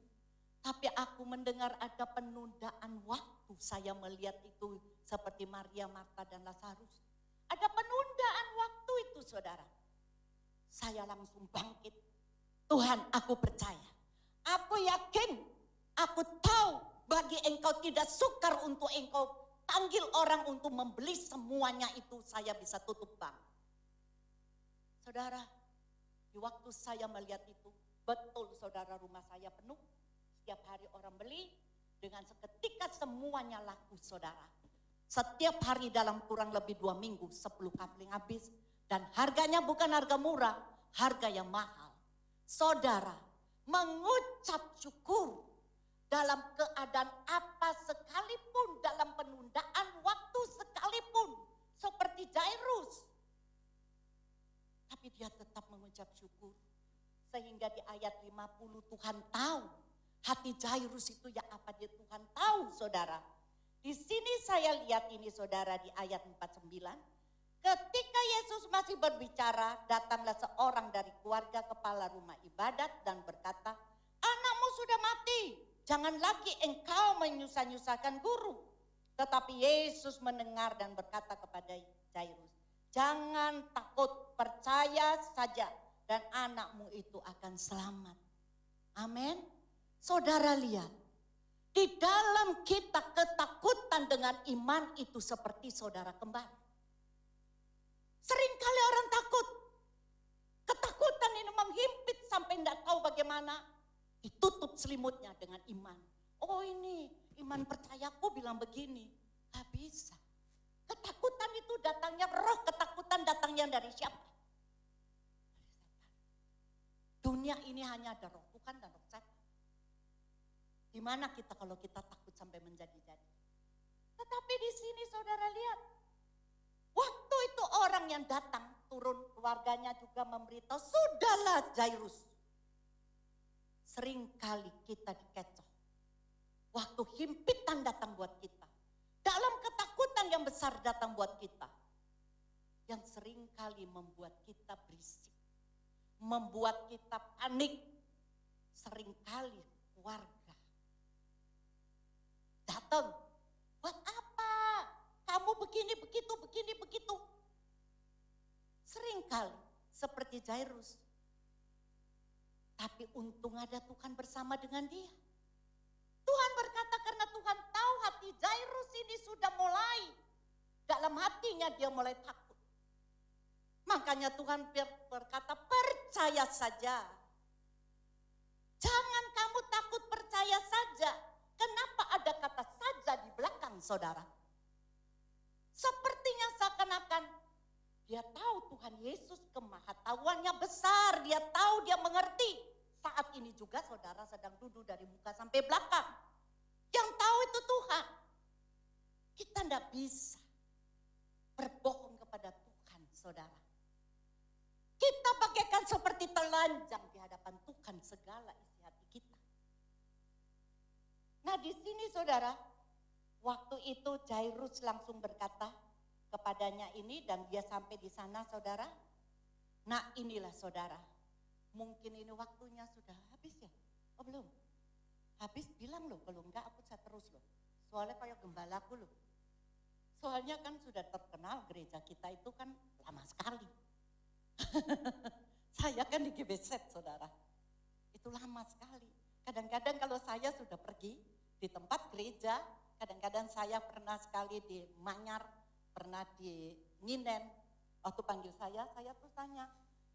Speaker 2: Tapi aku mendengar ada penundaan waktu. Saya melihat itu seperti Maria, Marta dan Lazarus. Ada penundaan waktu itu saudara. Saya langsung bangkit. Tuhan, aku percaya. Aku yakin, aku tahu bagi engkau tidak sukar untuk engkau panggil orang untuk membeli semuanya itu, saya bisa tutup bank. Saudara, di waktu saya melihat itu, betul saudara, rumah saya penuh. Setiap hari orang beli, dengan seketika semuanya laku saudara. Setiap hari dalam kurang lebih 2 minggu 10 kafling habis. Dan harganya bukan harga murah, harga yang mahal. Saudara, mengucap syukur dalam keadaan apa sekalipun, dalam penundaan waktu sekalipun, seperti Jairus. Tapi dia tetap mengucap syukur. Sehingga di ayat 50 Tuhan tahu hati Jairus itu ya apa, dia Tuhan tahu saudara. Di sini saya lihat ini saudara di ayat 49. Ketika Yesus masih berbicara, datanglah seorang dari keluarga kepala rumah ibadat dan berkata, anakmu sudah mati, jangan lagi engkau menyusah-nyusahkan guru. Tetapi Yesus mendengar dan berkata kepada Jairus, jangan takut, percaya saja dan anakmu itu akan selamat. Amin. Saudara lihat. Di dalam kita ketakutan dengan iman itu seperti saudara kembar. Seringkali orang takut. Ketakutan ini menghimpit sampai tidak tahu bagaimana. Ditutup selimutnya dengan iman. Oh ini iman percayaku bilang begini. Gak bisa. Ketakutan itu datangnya, roh ketakutan datangnya dari siapa? Dunia ini hanya ada roh Tuhan dan roh setan. Gimana kita kalau kita takut sampai menjadi-jadi? Tetapi di sini saudara lihat, waktu itu orang yang datang turun, keluarganya juga memberitahu, sudahlah Jairus. Seringkali kita dikecoh. Waktu himpitan datang buat kita. Dalam ketakutan yang besar datang buat kita. Yang seringkali membuat kita berisik. Membuat kita panik. Seringkali keluarga datang, buat apa? Kamu begini, begitu. Seringkali seperti Jairus. Tapi untung ada Tuhan bersama dengan dia. Tuhan berkata karena Tuhan tahu hati Jairus ini sudah mulai. Dalam hatinya dia mulai takut. Makanya Tuhan berkata percaya saja. Jangan kamu takut, percaya saja. Kenapa ada kata saja di belakang saudara? Sepertinya seakan-akan dia tahu Tuhan Yesus kemahatauannya besar. Dia tahu, dia mengerti. Saat ini juga saudara sedang duduk dari muka sampai belakang. Yang tahu itu Tuhan. Kita tidak bisa berbohong kepada Tuhan saudara. Kita bagaikan seperti telanjang di hadapan Tuhan segala isi hati kita. Nah di sini saudara, waktu itu Jairus langsung berkata kepadanya ini dan dia sampai di sana saudara. Nah inilah saudara, mungkin ini waktunya sudah habis ya? Oh belum? Habis bilang loh, kalau enggak aku bisa terus loh. Soalnya kayak gembalaku loh. Soalnya kan sudah terkenal gereja kita itu kan lama sekali. Saya kan di GBZ saudara, itu lama sekali. Kadang-kadang kalau saya sudah pergi di tempat gereja, kadang-kadang saya pernah sekali di Manyar, pernah di Nginen. Waktu panggil saya terus tanya,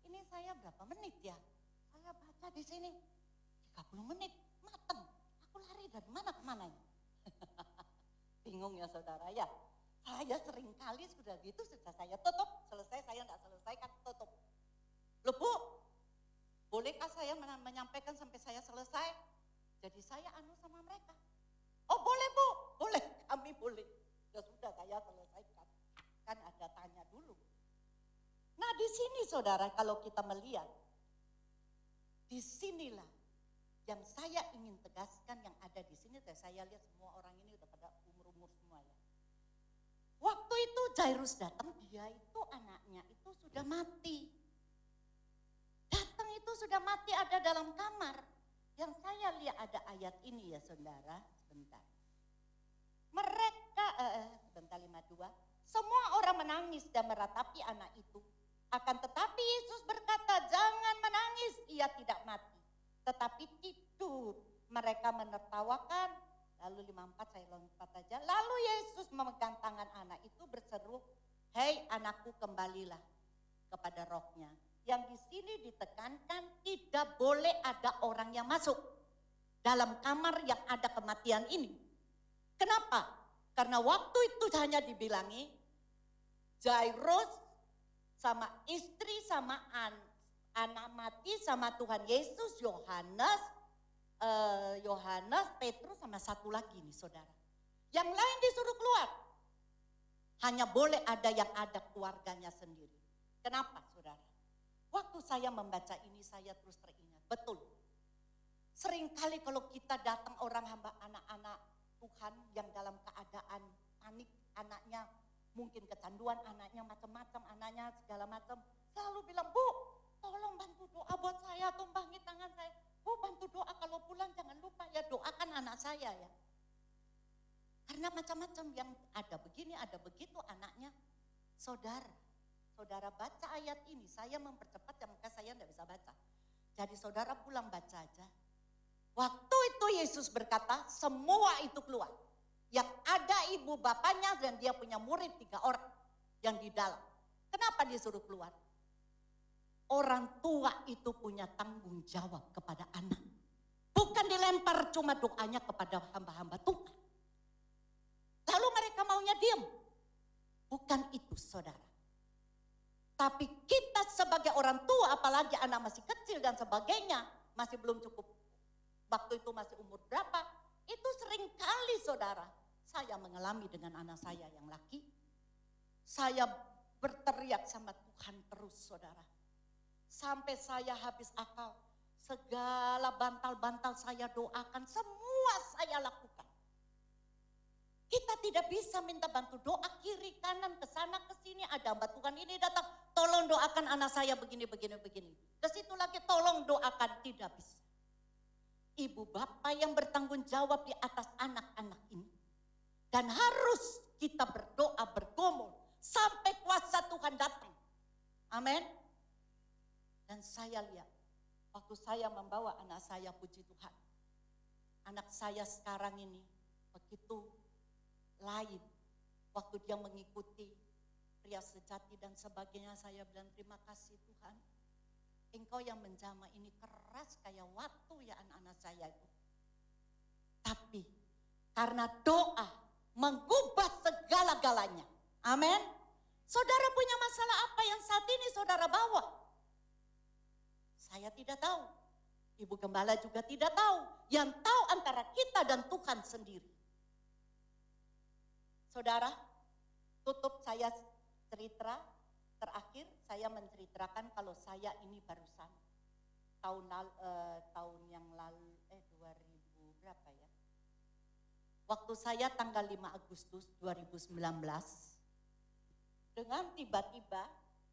Speaker 2: ini saya berapa menit ya? Saya baca di sini 30 menit, mateng. Aku lari dari mana ke mana ya? Bingung ya saudara ya. Saya sering kali sudah gitu, sudah saya tutup, selesai saya tidak selesaikan, tutup. Loh Bu, bolehkah saya menyampaikan sampai saya selesai? Jadi saya sama mereka. Oh boleh Bu, boleh, kami boleh. Ya sudah saya selesaikan. Kan ada tanya dulu. Nah di sini saudara kalau kita melihat, disinilah yang saya ingin tegaskan yang ada di sini. Saya lihat semua orang ini udah pada umur-umur semua ya. Waktu itu Jairus datang, dia itu anaknya itu sudah mati. Datang itu sudah mati ada dalam kamar. Yang saya lihat ada ayat ini ya saudara, sebentar. Mereka, sebentar 52, semua orang menangis dan meratapi anak itu. Akan tetapi Yesus berkata, jangan menangis, ia tidak mati. Tetapi tidur. Mereka menertawakan. Lalu 54 saya lompat aja. Lalu Yesus memegang tangan anak itu berseru, hei anakku kembalilah kepada rohnya. Yang di sini ditekankan tidak boleh ada orang yang masuk dalam kamar yang ada kematian ini. Kenapa? Karena waktu itu hanya dibilangi Jairus sama istri sama anak mati sama Tuhan Yesus, Yohanes, Petrus sama satu lagi nih saudara. Yang lain disuruh keluar. Hanya boleh ada yang ada keluarganya sendiri. Kenapa saudara? Waktu saya membaca ini saya terus teringat. Betul. Seringkali kalau kita datang orang hamba anak-anak Tuhan yang dalam keadaan panik, anaknya mungkin kecanduan, anaknya macam-macam, anaknya segala macam. Selalu bilang, Bu, tolong bantu doa buat saya, tumpangi tangan saya. Bu, bantu doa kalau pulang jangan lupa ya doakan anak saya ya. Karena macam-macam yang ada begini, ada begitu anaknya. Saudara baca ayat ini, saya mempercepat ya maka saya tidak bisa baca. Jadi saudara pulang baca aja. Waktu itu Yesus berkata, semua itu keluar. Yang ada ibu bapaknya dan dia punya murid 3 orang yang di dalam. Kenapa dia suruh keluar? Orang tua itu punya tanggung jawab kepada anak. Bukan dilempar cuma doanya kepada hamba-hamba Tuhan. Lalu mereka maunya diam. Bukan itu saudara. Tapi kita sebagai orang tua, apalagi anak masih kecil dan sebagainya, masih belum cukup, waktu itu masih umur berapa, itu sering kali saudara, saya mengalami dengan anak saya yang laki, saya berteriak sama Tuhan terus saudara. Sampai saya habis akal, segala bantal-bantal saya doakan, semua saya lakukan. Kita tidak bisa minta bantu doa kiri kanan ke sana ke sini, ada hamba Tuhan ini datang, tolong doakan anak saya begini. Ke situ lagi tolong doakan, tidak bisa. Ibu bapak yang bertanggung jawab di atas anak-anak ini. Dan harus kita berdoa bergumul sampai kuasa Tuhan datang. Amin. Dan saya lihat waktu saya membawa anak saya, puji Tuhan. Anak saya sekarang ini begitu lain. Waktu dia mengikuti pria sejati dan sebagainya, saya bilang terima kasih Tuhan. Engkau yang menjamah ini keras kayak waktu ya anak-anak saya itu. Tapi karena doa mengubah segala-galanya. Amin. Saudara punya masalah apa yang saat ini saudara bawa? Saya tidak tahu. Ibu Gembala juga tidak tahu. Yang tahu antara kita dan Tuhan sendiri. Saudara, tutup saya cerita terakhir, saya menceritakan kalau saya ini barusan tahun yang lalu 2000 berapa ya? Waktu saya tanggal 5 Agustus 2019 dengan tiba-tiba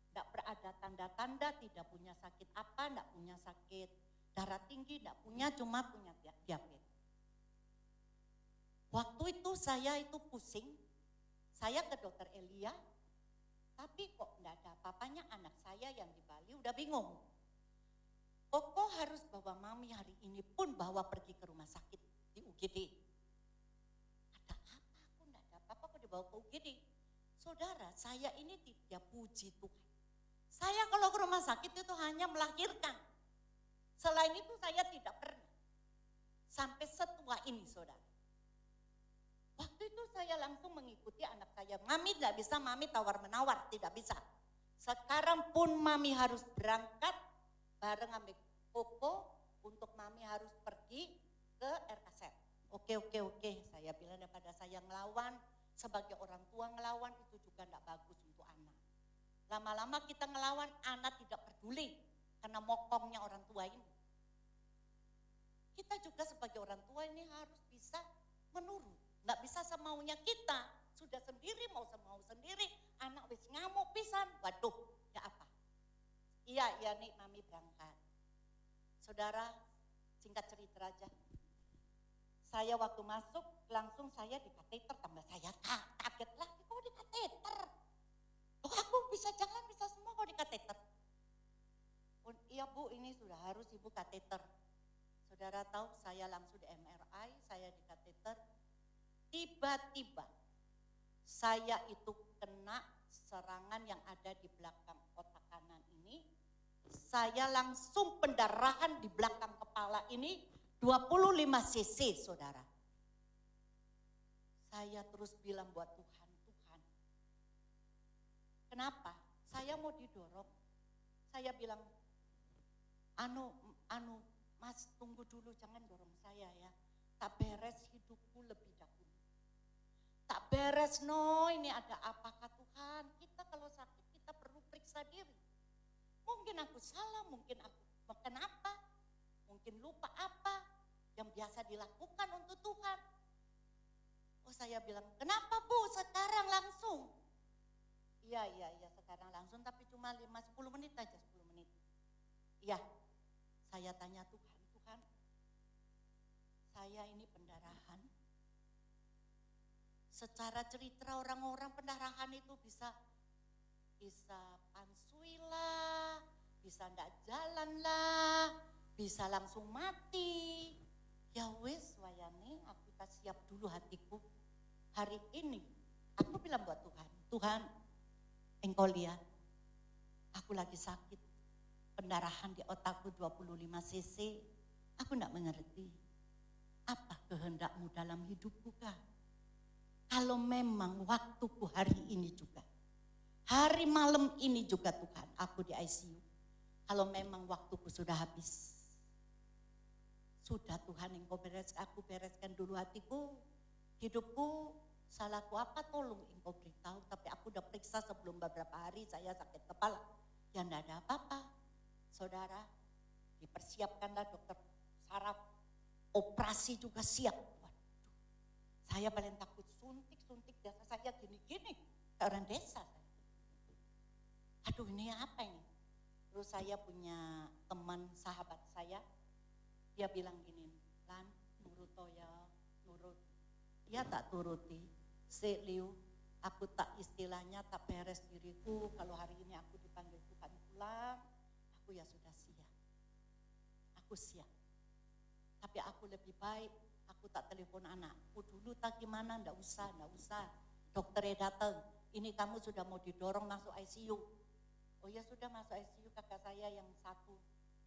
Speaker 2: tidak berada tanda-tanda, tidak punya sakit apa, tidak punya sakit darah tinggi, tidak punya, cuma punya diabetes. Waktu itu saya itu pusing. Saya ke dokter Elia, tapi kok enggak ada apa-apanya, anak saya yang di Bali udah bingung. Kok harus bawa mami hari ini pun bawa pergi ke rumah sakit di UGD. Ada apa? Aku enggak ada apa-apa kok dibawa ke UGD. Saudara, saya ini tidak puji Tuhan. Saya kalau ke rumah sakit itu hanya melahirkan. Selain itu saya tidak pernah. Sampai setua ini saudara. Waktu itu saya langsung mengikuti anak saya. Mami tidak bisa, mami tawar-menawar, tidak bisa. Sekarang pun mami harus berangkat bareng ambil Koko untuk mami harus pergi ke ke RKZ. Oke, saya bilang daripada saya ngelawan, sebagai orang tua ngelawan itu juga enggak bagus untuk anak. Lama-lama kita ngelawan, anak tidak peduli karena mokongnya orang tua ini. Kita juga sebagai orang tua ini harus bisa menurut, enggak bisa semaunya kita. Sudah sendiri mau semau sendiri, anak wis ngamuk pisan. Waduh, ya apa? Iya nih mami berangkat. Saudara, singkat cerita aja. Saya waktu masuk langsung saya di kateter, tambah saya kaget lah, kok di kateter? Loh aku bisa jalan, bisa semua kok di kateter. Oh, iya Bu, ini sudah harus Ibu kateter. Saudara tahu saya langsung di MRI, saya di kateter. Tiba-tiba saya itu kena serangan yang ada di belakang otak kanan ini. Saya langsung pendarahan di belakang kepala ini 25 cc, saudara. Saya terus bilang buat Tuhan, kenapa? Saya mau didorong. Saya bilang, Mas tunggu dulu, jangan dorong saya ya. Tak beres hidupku lebih dahulu. Tak beres ini ada apakah Tuhan? Kita kalau sakit kita perlu periksa diri. Mungkin aku salah, mungkin aku kenapa? Mungkin lupa apa yang biasa dilakukan untuk Tuhan. Oh saya bilang, kenapa Bu sekarang langsung? Iya sekarang langsung tapi cuma 10 menit aja, 10 menit. Iya, saya tanya Tuhan, saya ini pendarahan. Secara cerita orang-orang pendarahan itu bisa pansui lah, bisa enggak jalan lah, bisa langsung mati. Ya wis wayane aku tak siap dulu hatiku. Hari ini aku bilang buat Tuhan engkau lihat aku lagi sakit. Pendarahan di otakku 25 cc. Aku enggak mengerti. Apa kehendakmu dalam hidupku kah? Kalau memang waktuku hari ini juga. Hari malam ini juga Tuhan, aku di ICU. Kalau memang waktuku sudah habis. Sudah Tuhan engkau aku bereskan dulu hatiku, hidupku, salahku apa tolong engkau beritahu. Tapi aku udah periksa sebelum beberapa hari saya sakit kepala. Ya enggak ada apa-apa. Saudara, dipersiapkanlah dokter saraf, operasi juga siap. Waduh, saya paling takut suntik biasa saya gini-gini, orang desa. Aduh ini apa ini? Terus saya punya teman sahabat saya, dia bilang gini, Lan, nurut ya, nurut. Ya tak turuti, Liu, aku tak istilahnya tak beres diriku, kalau hari ini aku dipanggil Tuhan pulang, aku ya sudah siap. Aku siap. Tapi aku lebih baik, aku tak telepon anakku dulu tak gimana, enggak usah. Dokternya datang, ini kamu sudah mau didorong masuk ICU. Oh ya sudah masuk ICU, kakak saya yang satu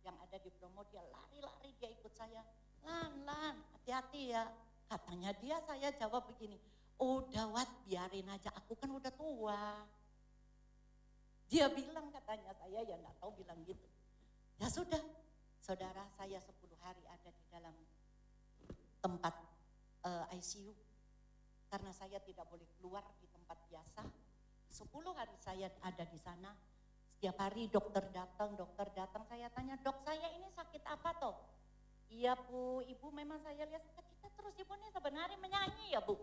Speaker 2: yang ada di Bromo dia lari-lari dia ikut saya. Lan, hati-hati ya. Katanya dia, saya jawab begini, udah biarin aja, aku kan udah tua. Dia bilang katanya, saya ya enggak tahu bilang gitu. Ya sudah, saudara saya 10 hari ada di dalam tempat ICU. Karena saya tidak boleh keluar di tempat biasa. 10 hari saya ada di sana. Setiap hari dokter datang, saya tanya, dok saya ini sakit apa toh? Iya Bu, Ibu memang saya lihat kita terus Ibu ini sebenarnya menyanyi ya Bu.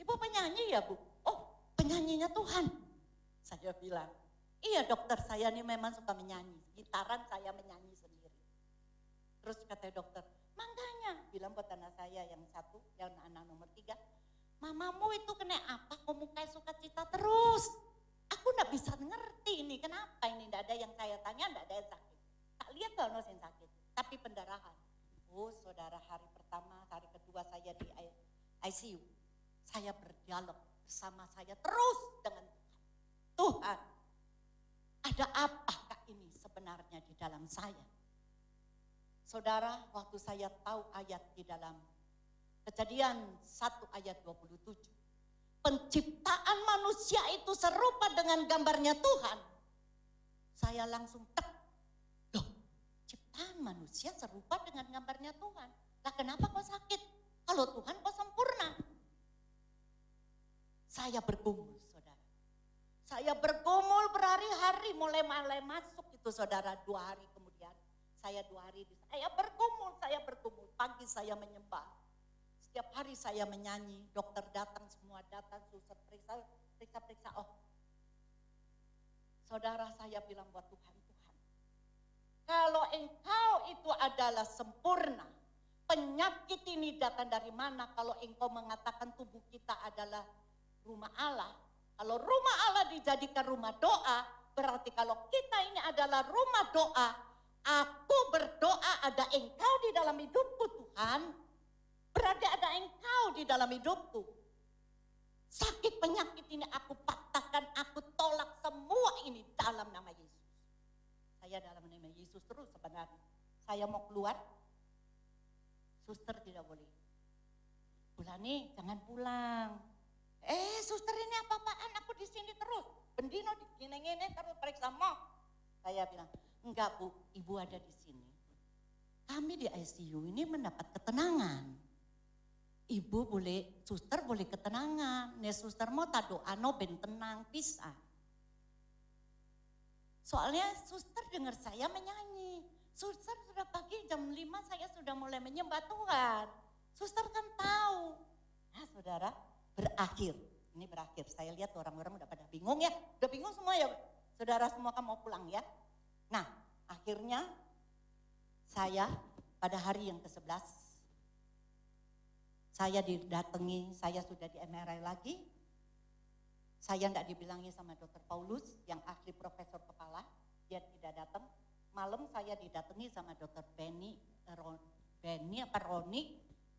Speaker 2: Ibu penyanyi ya Bu? Oh penyanyinya Tuhan. Saya bilang, iya dokter saya ini memang suka menyanyi, gitaran saya menyanyi sendiri. Terus kata dokter, makanya bilang buat anak saya yang satu, yang anak nomor 3, mamamu itu kena apa kok mukanya suka cita terus? Aku enggak bisa ngerti ini, kenapa ini enggak ada yang saya tanya, enggak ada yang sakit. Tak lihat kalau yang sakit, tapi pendarahan. Oh saudara, hari pertama, hari kedua saya di ICU, saya berdialog bersama saya terus dengan Tuhan. Ada apakah ini sebenarnya di dalam saya? Saudara, waktu saya tahu ayat di dalam Kejadian 1 ayat 27. Penciptaan manusia itu serupa dengan gambarnya Tuhan. Saya langsung loh, ciptaan manusia serupa dengan gambarnya Tuhan. Lah kenapa kau sakit? Kalau Tuhan kau sempurna. Saya bergumul, saudara. Saya bergumul berhari-hari, mulai masuk itu saudara, 2 hari kemudian. Saya 2 hari, saya bergumul. Pagi saya menyembah. Setiap hari saya menyanyi, dokter datang, semua datang, suster periksa. Oh, saudara, saya bilang buat Tuhan, kalau engkau itu adalah sempurna, penyakit ini datang dari mana? Kalau engkau mengatakan tubuh kita adalah rumah Allah, kalau rumah Allah dijadikan rumah doa, berarti kalau kita ini adalah rumah doa, aku berdoa ada engkau di dalam hidupku Tuhan, berarti ada engkau di dalam hidupku. Sakit penyakit ini aku patahkan, aku tolak semua ini dalam nama Yesus. Saya dalam nama Yesus terus sebenarnya. Saya mau keluar, suster tidak boleh. Bulani jangan pulang. Suster ini apa-apaan, aku di sini terus. Bendino digini-gini terus periksa mau. Saya bilang, enggak Bu, Ibu ada di sini. Kami di ICU ini mendapat ketenangan. Ibu boleh, suster boleh ketenangan. Nih suster mau tak doa no ben tenang pisah. Soalnya suster dengar saya menyanyi. Suster sudah pagi jam 5 saya sudah mulai menyembah Tuhan. Suster kan tahu. Nah saudara, berakhir. Ini berakhir. Saya lihat orang-orang udah pada bingung ya. Udah bingung semua ya. Saudara semua kan mau pulang ya. Nah akhirnya saya pada hari yang ke-11. Saya didatangi, saya sudah di MRI lagi. Saya tidak dibilangi sama Dr. Paulus yang ahli profesor kepala, dia tidak datang. Malam saya didatangi sama Dr. Roni,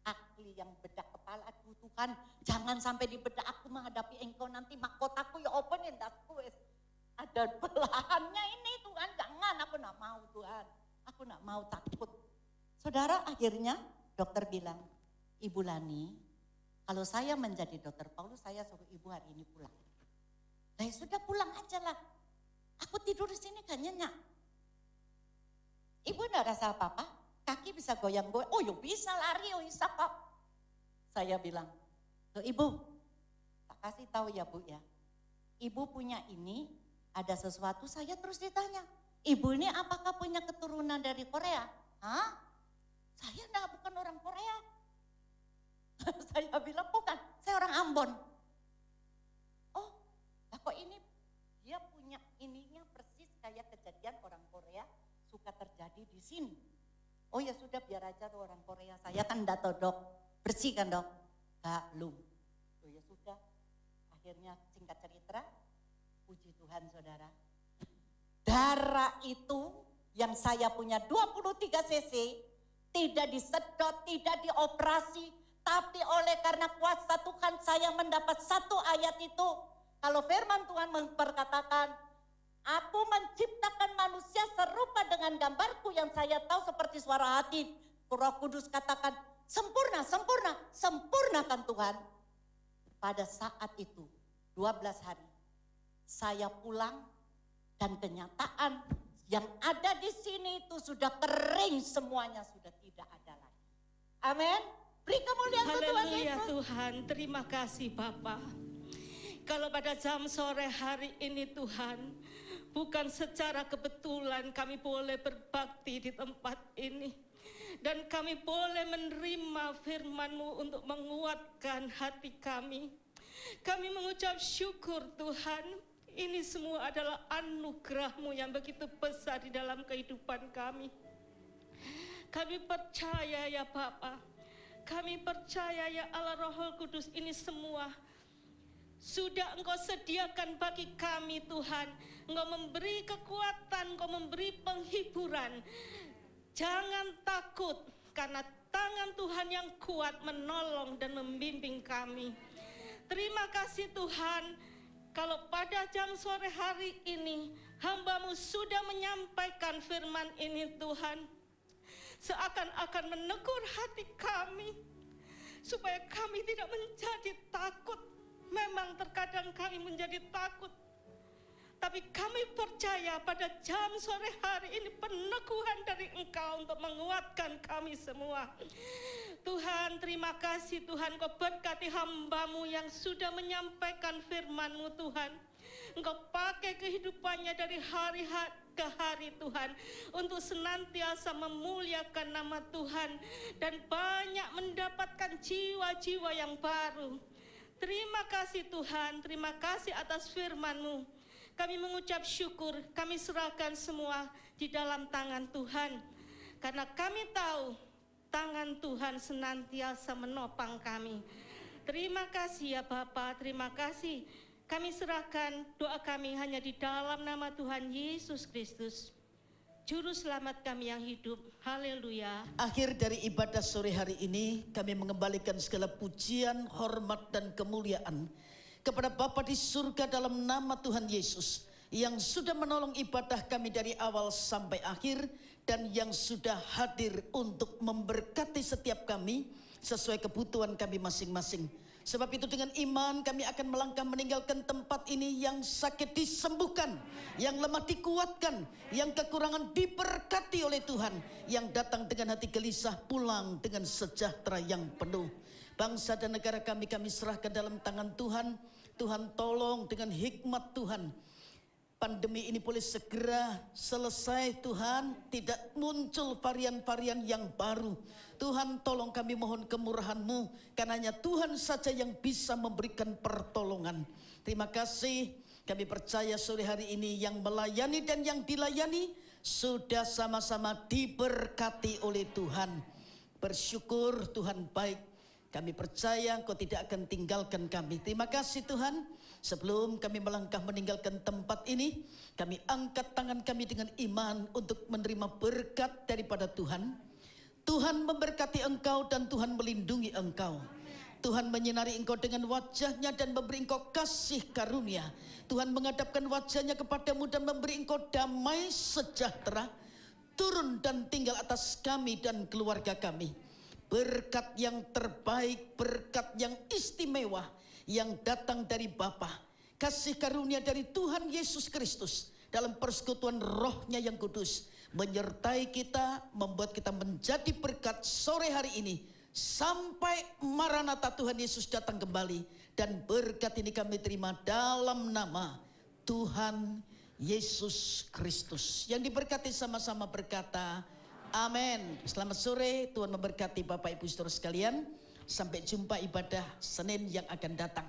Speaker 2: ahli yang bedah kepala. Aduh Tuhan, jangan sampai di bedah aku menghadapi engkau nanti mahkotaku ya openin dasku. Ada belahannya ini Tuhan, jangan, aku tidak mau Tuhan. Aku tidak mau, takut. Saudara akhirnya dokter bilang, Ibu Lani, kalau saya menjadi Dr. Paulus, saya suruh ibu hari ini pulang. Nah sudah pulang aja lah. Aku tidur di sini kan nyenyak. Ibu enggak rasa apa-apa? Kaki bisa goyang-goyang. Oh ya bisa lari, oh bisa kok. Saya bilang, loh Ibu, tak kasih tahu ya Bu ya. Ibu punya ini, ada sesuatu, saya terus ditanya. Ibu ini apakah punya keturunan dari Korea? Hah? Saya enggak, bukan orang Korea. Saya bilang bukan, saya orang Ambon. Oh, lah kok ini dia punya ininya persis kayak kejadian orang Korea suka terjadi di sini. Oh ya sudah biar aja tuh orang Korea, saya kan enggak tahu dok, bersih kan dok? Belum. Oh ya sudah, akhirnya singkat cerita, puji Tuhan saudara. Darah itu yang saya punya 23 cc tidak disedot, tidak dioperasi, tapi oleh karena kuasa Tuhan saya mendapat satu ayat itu. Kalau firman Tuhan memperkatakan, aku menciptakan manusia serupa dengan gambarku yang saya tahu seperti suara hati. Roh Kudus katakan, sempurna, sempurna, sempurnakan Tuhan. Pada saat itu, 12 hari, saya pulang dan kenyataan yang ada di sini itu sudah kering semuanya, sudah tidak ada lagi. Amin. Beri kemuliaan Tuhan Yesus.
Speaker 3: Haleluya Tuhan, terima kasih Bapa. Kalau pada jam sore hari ini Tuhan, bukan secara kebetulan kami boleh berbakti di tempat ini. Dan kami boleh menerima firman-Mu untuk menguatkan hati kami. Kami mengucap syukur Tuhan, ini semua adalah anugerah-Mu yang begitu besar di dalam kehidupan kami. Kami percaya ya Bapa. Kami percaya ya Allah Roh Kudus ini semua sudah Engkau sediakan bagi kami Tuhan. Engkau memberi kekuatan, Engkau memberi penghiburan. Jangan takut karena tangan Tuhan yang kuat menolong dan membimbing kami. Terima kasih Tuhan. Kalau pada jam sore hari ini hamba-Mu sudah menyampaikan firman ini Tuhan. Seakan-akan menegur hati kami supaya kami tidak menjadi takut. Memang terkadang kami menjadi takut. Tapi kami percaya pada jam sore hari ini peneguhan dari Engkau untuk menguatkan kami semua. Tuhan, terima kasih Tuhan, Kau berkati hamba-Mu yang sudah menyampaikan firman-Mu Tuhan. Engkau pakai kehidupannya dari hari ke hari Tuhan, untuk senantiasa memuliakan nama Tuhan dan banyak mendapatkan jiwa-jiwa yang baru. Terima kasih Tuhan, terima kasih atas firman-Mu. Kami mengucap syukur, kami serahkan semua di dalam tangan Tuhan. Karena kami tahu tangan Tuhan senantiasa menopang kami. Terima kasih ya Bapa, terima kasih. Kami serahkan doa kami hanya di dalam nama Tuhan Yesus Kristus, Juru Selamat kami yang hidup. Haleluya.
Speaker 4: Akhir dari ibadah sore hari ini, kami mengembalikan segala pujian, hormat, dan kemuliaan kepada Bapa di surga dalam nama Tuhan Yesus yang sudah menolong ibadah kami dari awal sampai akhir dan yang sudah hadir untuk memberkati setiap kami sesuai kebutuhan kami masing-masing. Sebab itu dengan iman kami akan melangkah meninggalkan tempat ini, yang sakit disembuhkan, yang lemah dikuatkan, yang kekurangan diberkati oleh Tuhan, yang datang dengan hati gelisah pulang dengan sejahtera yang penuh. Bangsa dan negara kami serahkan dalam tangan Tuhan. Tuhan tolong dengan hikmat Tuhan, pandemi ini boleh segera selesai Tuhan, tidak muncul varian-varian yang baru. Tuhan tolong kami mohon kemurahan-Mu, karena hanya Tuhan saja yang bisa memberikan pertolongan. Terima kasih, kami percaya sore hari ini yang melayani dan yang dilayani sudah sama-sama diberkati oleh Tuhan. Bersyukur Tuhan baik. Kami percaya Engkau tidak akan tinggalkan kami. Terima kasih Tuhan. Sebelum kami melangkah meninggalkan tempat ini, kami angkat tangan kami dengan iman untuk menerima berkat daripada Tuhan. Tuhan memberkati engkau dan Tuhan melindungi engkau. Tuhan menyinari engkau dengan wajahnya dan memberi engkau kasih karunia. Tuhan menghadapkan wajahnya kepadamu dan memberi engkau damai sejahtera. Turun dan tinggal atas kami dan keluarga kami. Berkat yang terbaik, berkat yang istimewa yang datang dari Bapa, kasih karunia dari Tuhan Yesus Kristus dalam persekutuan Roh-Nya yang kudus menyertai kita, membuat kita menjadi berkat sore hari ini sampai Maranatha Tuhan Yesus datang kembali. Dan berkat ini kami terima dalam nama Tuhan Yesus Kristus. Yang diberkati sama-sama berkata amin. Selamat sore, Tuhan memberkati Bapak Ibu Saudara sekalian. Sampai jumpa ibadah Senin yang akan datang.